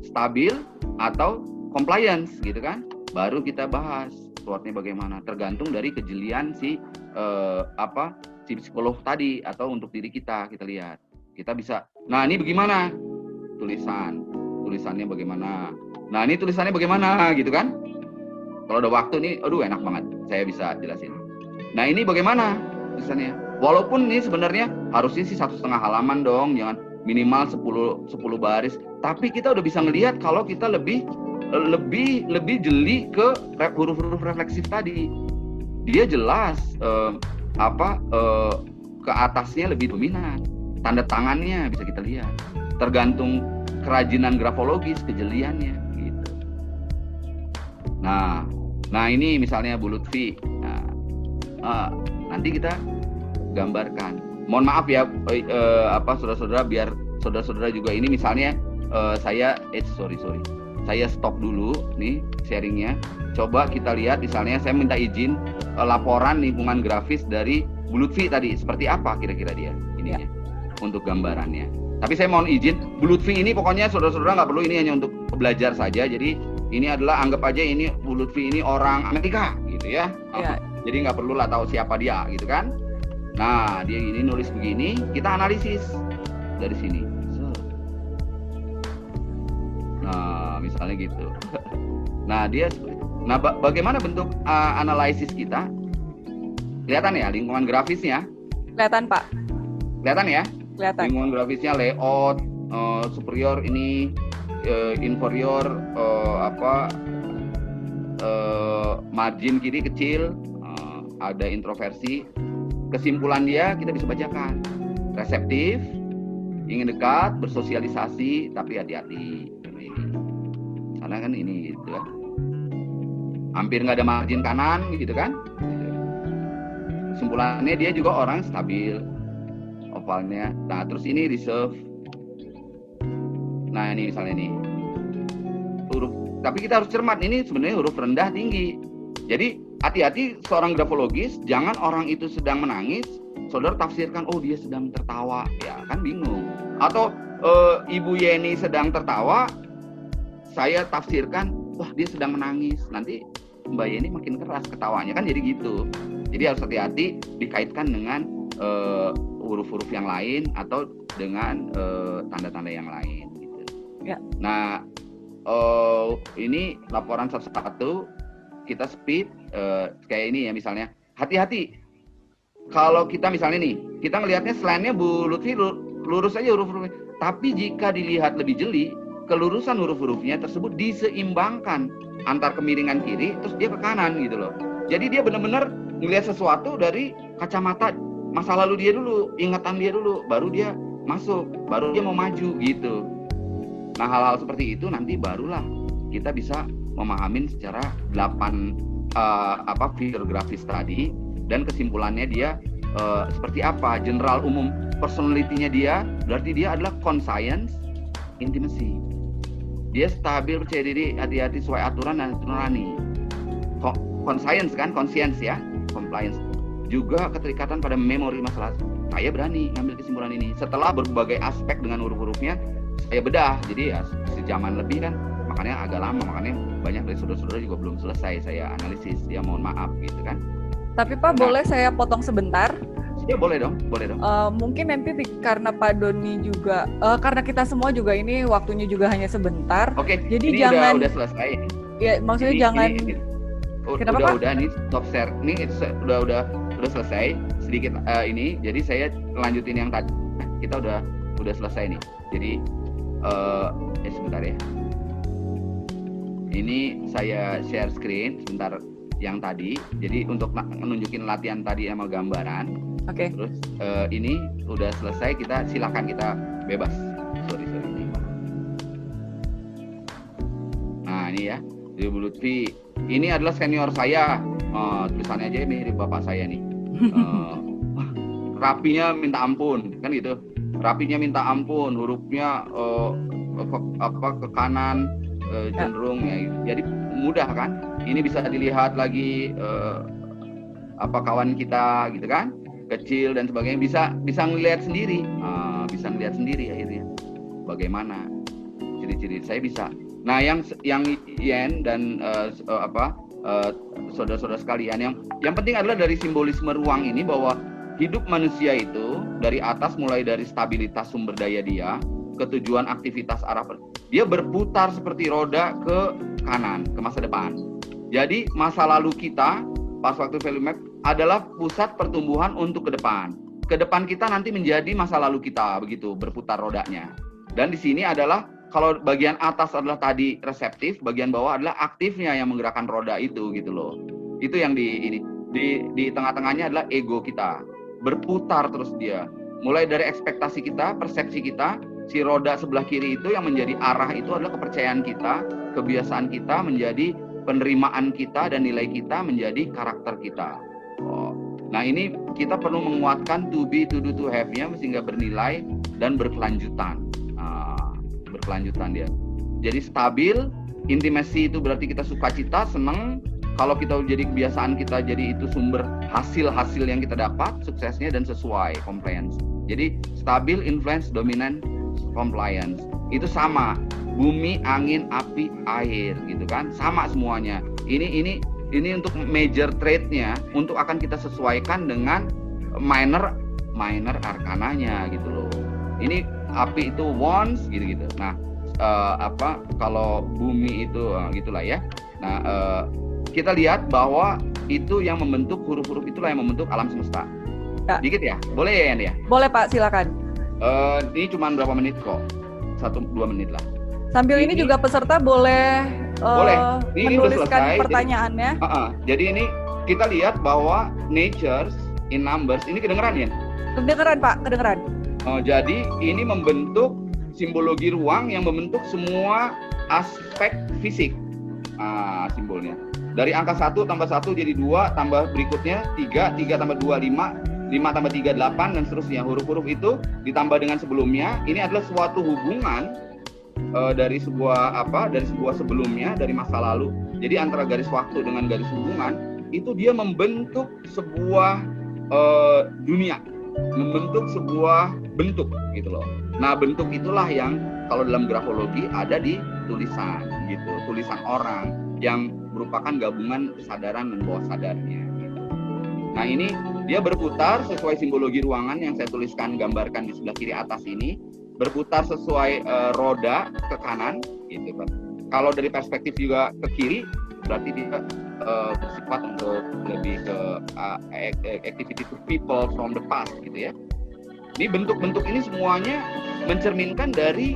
stabil, atau compliance gitu kan. Baru kita bahas suratnya bagaimana, tergantung dari kejelian si psikolog tadi, atau untuk diri kita lihat. Kita bisa, nah ini bagaimana? Tulisan tulisannya bagaimana. Nah ini tulisannya bagaimana gitu kan? Kalau ada waktu nih, aduh enak banget, saya bisa jelasin. Nah ini bagaimana tulisannya? Walaupun ini sebenarnya harusnya sih 1,5 halaman dong, jangan minimal 10 baris. Tapi kita udah bisa ngelihat kalau kita lebih jeli ke huruf-huruf refleksif tadi. Dia jelas ke atasnya lebih dominan. Tanda tangannya bisa kita lihat. Tergantung kerajinan grafologis, kejeliannya gitu. Nah ini misalnya Bu Lutfi. Nanti kita gambarkan. Mohon maaf ya saudara-saudara, biar saudara-saudara juga ini misalnya saya stop dulu nih sharingnya. Coba kita lihat misalnya saya minta izin laporan lingkungan grafis dari Bu Lutfi tadi, seperti apa kira-kira dia ininya untuk gambarannya. Tapi saya mohon izin, Bu Lutfi ini pokoknya saudara-saudara nggak perlu, ini hanya untuk belajar saja. Jadi ini adalah, anggap aja ini Bu Lutfi ini orang Amerika gitu ya. Jadi nggak perlu lah tahu siapa dia gitu kan. Nah dia ini nulis begini, kita analisis dari sini. Nah misalnya gitu. Nah bagaimana bentuk analisis kita? Kelihatan ya lingkungan grafisnya? Kelihatan Pak. Kelihatan ya? Kelihatan. Lingkungan grafisnya, layout, superior ini, inferior, margin kiri kecil, ada introversi. Kesimpulan dia kita bisa bacakan. Reseptif, ingin dekat, bersosialisasi, tapi hati-hati. Karena kan ini gitu kan. Hampir nggak ada margin kanan gitu kan. Kesimpulannya dia juga orang stabil. Ovalnya. Nah, terus ini reserve. Nah, ini misalnya nih. Tapi kita harus cermat, ini sebenarnya huruf rendah tinggi. Jadi hati-hati seorang grafologis, jangan orang itu sedang menangis, saudara tafsirkan, oh dia sedang tertawa, ya kan bingung. Atau Ibu Yeni sedang tertawa, saya tafsirkan, wah dia sedang menangis, nanti Mbak Yeni makin keras ketawanya, kan jadi gitu. Jadi harus hati-hati dikaitkan dengan huruf-huruf yang lain atau dengan tanda-tanda yang lain. Gitu. Ya. Nah, ini laporan satu-satu, kita speed kayak ini ya misalnya. Hati-hati kalau kita misalnya nih, kita ngelihatnya slide-nya Bu Lutfi lurus aja huruf-hurufnya. Tapi jika dilihat lebih jeli, kelurusan huruf-hurufnya tersebut diseimbangkan antar kemiringan kiri, terus dia ke kanan gitu loh. Jadi dia benar-benar ngelihat sesuatu dari kacamata masa lalu dia dulu, ingatan dia dulu, baru dia masuk, baru dia mau maju gitu. Nah hal-hal seperti itu nanti barulah kita bisa memahamin secara 8 figur grafis tadi, dan kesimpulannya dia seperti apa, general umum personality-nya dia, berarti dia adalah conscience, intimacy. Dia stabil, percaya diri, hati-hati, sesuai aturan dan nurani. Conscience kan, conscience ya, compliance. Juga keterikatan pada memori masalah. Saya berani ngambil kesimpulan ini setelah berbagai aspek dengan huruf-hurufnya saya bedah. Jadi ya sejaman lebih kan, makanya agak lama, makanya banyak dari saudara-saudara juga belum selesai saya analisis. Ya mohon maaf gitu kan. Tapi Pak, boleh saya potong sebentar? Ya boleh dong. Mungkin nanti karena Pak Doni juga, karena kita semua juga ini waktunya juga hanya sebentar. Oke. Jadi ini jangan. Udah selesai. Ya maksudnya jangan. Kenapa Pak? Udah nih stop share. Ini udah selesai sedikit ini. Jadi saya lanjutin yang tadi. Kita udah selesai nih. Jadi sebentar ya. Ini saya share screen sebentar yang tadi. Jadi untuk menunjukin latihan tadi sama gambaran. Oke. Terus ini udah selesai, kita silakan, kita bebas. Sorry. Nah ini ya, Bu Lutfi. Ini adalah senior saya. Tulisannya aja mirip bapak saya nih. Rapinya minta ampun, kan gitu. Rapinya minta ampun, hurufnya ke kanan cenderung ya. Jadi mudah kan? Ini bisa dilihat lagi kawan kita gitu kan? Kecil dan sebagainya, bisa ngelihat sendiri, akhirnya bagaimana ciri-ciri. Saya bisa. Nah yang Yen dan saudara-saudara sekalian, yang penting adalah dari simbolisme ruang ini, bahwa hidup manusia itu dari atas, mulai dari stabilitas sumber daya dia, ke tujuan aktivitas arah dia berputar seperti roda ke kanan, ke masa depan. Jadi masa lalu kita pas waktu value map adalah pusat pertumbuhan untuk ke depan. Ke depan kita nanti menjadi masa lalu kita, begitu berputar rodanya. Dan di sini adalah kalau bagian atas adalah tadi reseptif, bagian bawah adalah aktifnya yang menggerakkan roda itu gitu loh. Itu yang di tengah-tengahnya adalah ego kita. Berputar terus dia. Mulai dari ekspektasi kita, persepsi kita, si roda sebelah kiri itu yang menjadi arah itu adalah kepercayaan kita, kebiasaan kita menjadi penerimaan kita, dan nilai kita menjadi karakter kita. Nah ini kita perlu menguatkan to be, to do, to have-nya sehingga bernilai dan berkelanjutan. Berkelanjutan dia. Jadi stabil, intimacy itu berarti kita sukacita, senang. Kalau kita jadi kebiasaan kita, jadi itu sumber hasil-hasil yang kita dapat, suksesnya dan sesuai, compliance. Jadi stabil, influence, dominant, compliance. Itu sama. Bumi, angin, api, air, gitu kan? Sama semuanya. Ini untuk major trade-nya, untuk akan kita sesuaikan dengan minor arkananya gitu loh. Ini api itu wands gitu. Nah, kalau bumi itu gitulah ya. Nah, kita lihat bahwa itu yang membentuk huruf-huruf itulah yang membentuk alam semesta. Ya. Dikit ya, boleh ya Yan ya? Boleh Pak, silakan. Ini cuma berapa menit kok, 1-2 menit lah. Sambil ini juga peserta boleh menuliskan pertanyaannya. Jadi ini kita lihat bahwa natures in numbers, ini kedengeran ya? Kedengeran Pak, kedengeran. Jadi ini membentuk simbologi ruang yang membentuk semua aspek fisik. Simbolnya. Dari angka 1 tambah 1 jadi 2, tambah berikutnya 3 tambah 2, 5 tambah 3, 8, dan seterusnya. Huruf-huruf itu ditambah dengan sebelumnya. Ini adalah suatu hubungan dari sebuah sebelumnya, dari masa lalu. Jadi antara garis waktu dengan garis hubungan, itu dia membentuk sebuah dunia, membentuk sebuah bentuk gitu loh. Nah, bentuk itulah yang kalau dalam grafologi ada di tulisan gitu, tulisan orang yang merupakan gabungan kesadaran dan bawah sadarnya gitu. Nah, ini dia berputar sesuai simbologi ruangan yang saya tuliskan, gambarkan di sebelah kiri atas ini, berputar sesuai roda ke kanan gitu kan. Kalau dari perspektif juga ke kiri, berarti dia bersifat untuk lebih ke activity to people from the past gitu ya. Ini bentuk-bentuk ini semuanya mencerminkan dari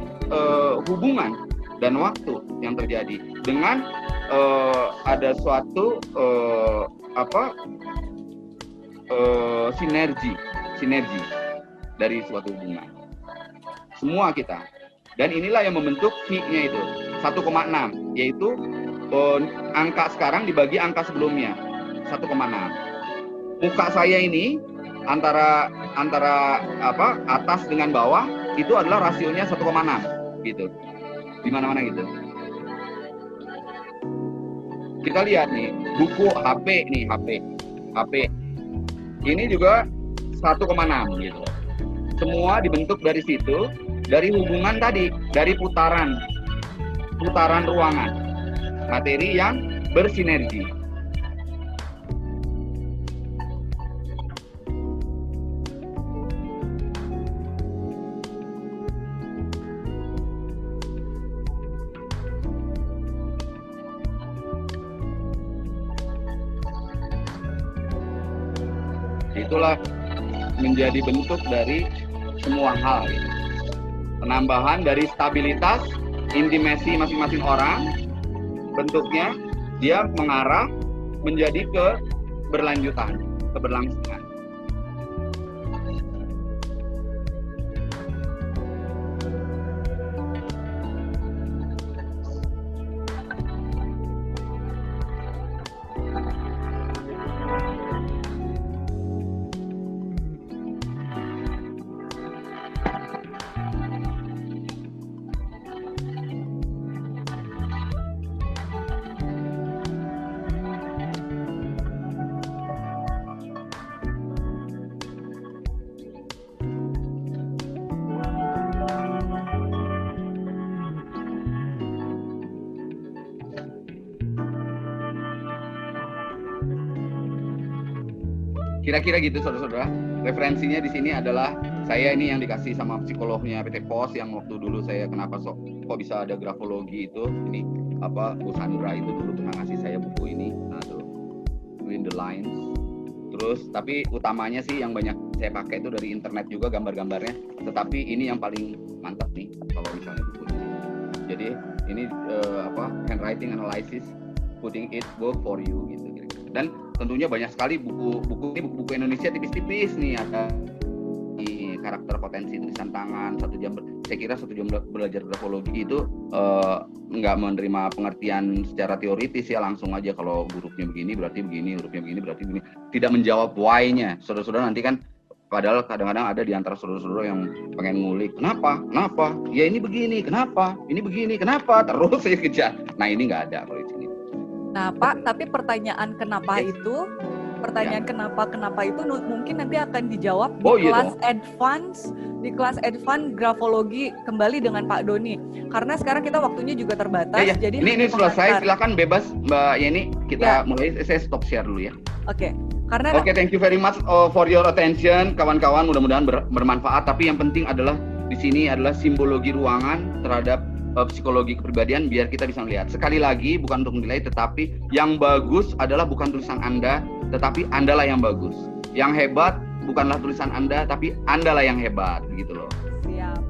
hubungan dan waktu yang terjadi dengan ada suatu sinergi dari suatu hubungan. Semua kita. Dan inilah yang membentuk V-nya itu 1,6, yaitu angka sekarang dibagi angka sebelumnya 1,6. Muka saya ini antara atas dengan bawah itu adalah rasionya 1,6 gitu. Di mana-mana gitu. Kita lihat nih, buku HP nih, HP. Ini juga 1,6 gitu. Semua dibentuk dari situ, dari hubungan tadi, dari putaran ruangan, materi yang bersinergi. Itulah menjadi bentuk dari semua hal gitu. Penambahan dari stabilitas, intimasi masing-masing orang, bentuknya dia mengarah menjadi keberlanjutan, keberlangsungan. Kira-kira gitu saudara-saudara. Referensinya di sini adalah Saya ini yang dikasih sama psikolognya PT Pos yang waktu dulu saya kenapa kok bisa ada grafologi itu, ini apa Bu Sandra itu dulu pernah ngasih saya buku ini. Nah tuh Between the Lines. Terus tapi utamanya sih yang banyak saya pakai itu dari internet juga gambar-gambarnya. Tetapi ini yang paling mantap nih kalau misalnya buku ini. Jadi ini handwriting analysis, putting it work for you gitu. Dan tentunya banyak sekali buku Indonesia tipis-tipis nih, ada karakter potensi tulisan tangan 1 jam. Saya kira 1 jam belajar grafologi itu nggak menerima pengertian secara teoritis ya, langsung aja kalau hurufnya begini berarti begini, hurufnya begini berarti begini, tidak menjawab why-nya. Saudara-saudara nanti kan, padahal kadang-kadang ada di antara saudara-saudara yang pengen ngulik, kenapa, ya ini begini, kenapa, ini begini, kenapa, terus saya kejar. Nah ini nggak ada kalau di sini. Nah Pak, tapi pertanyaan kenapa itu mungkin nanti akan dijawab di kelas advance grafologi kembali dengan Pak Doni. Karena sekarang kita waktunya juga terbatas. Ya. Jadi ini selesai, silakan bebas Mbak Yeni, kita mulai. Saya stop share dulu ya. Oke. Thank you very much for your attention, kawan-kawan. Mudah-mudahan bermanfaat. Tapi yang penting adalah di sini adalah simbologi ruangan terhadap psikologi kepribadian, biar kita bisa melihat. Sekali lagi, bukan untuk menilai, tetapi yang bagus adalah bukan tulisan Anda, tetapi Andalah yang bagus. Yang hebat bukanlah tulisan Anda, tapi Andalah yang hebat, gitu loh. Siap.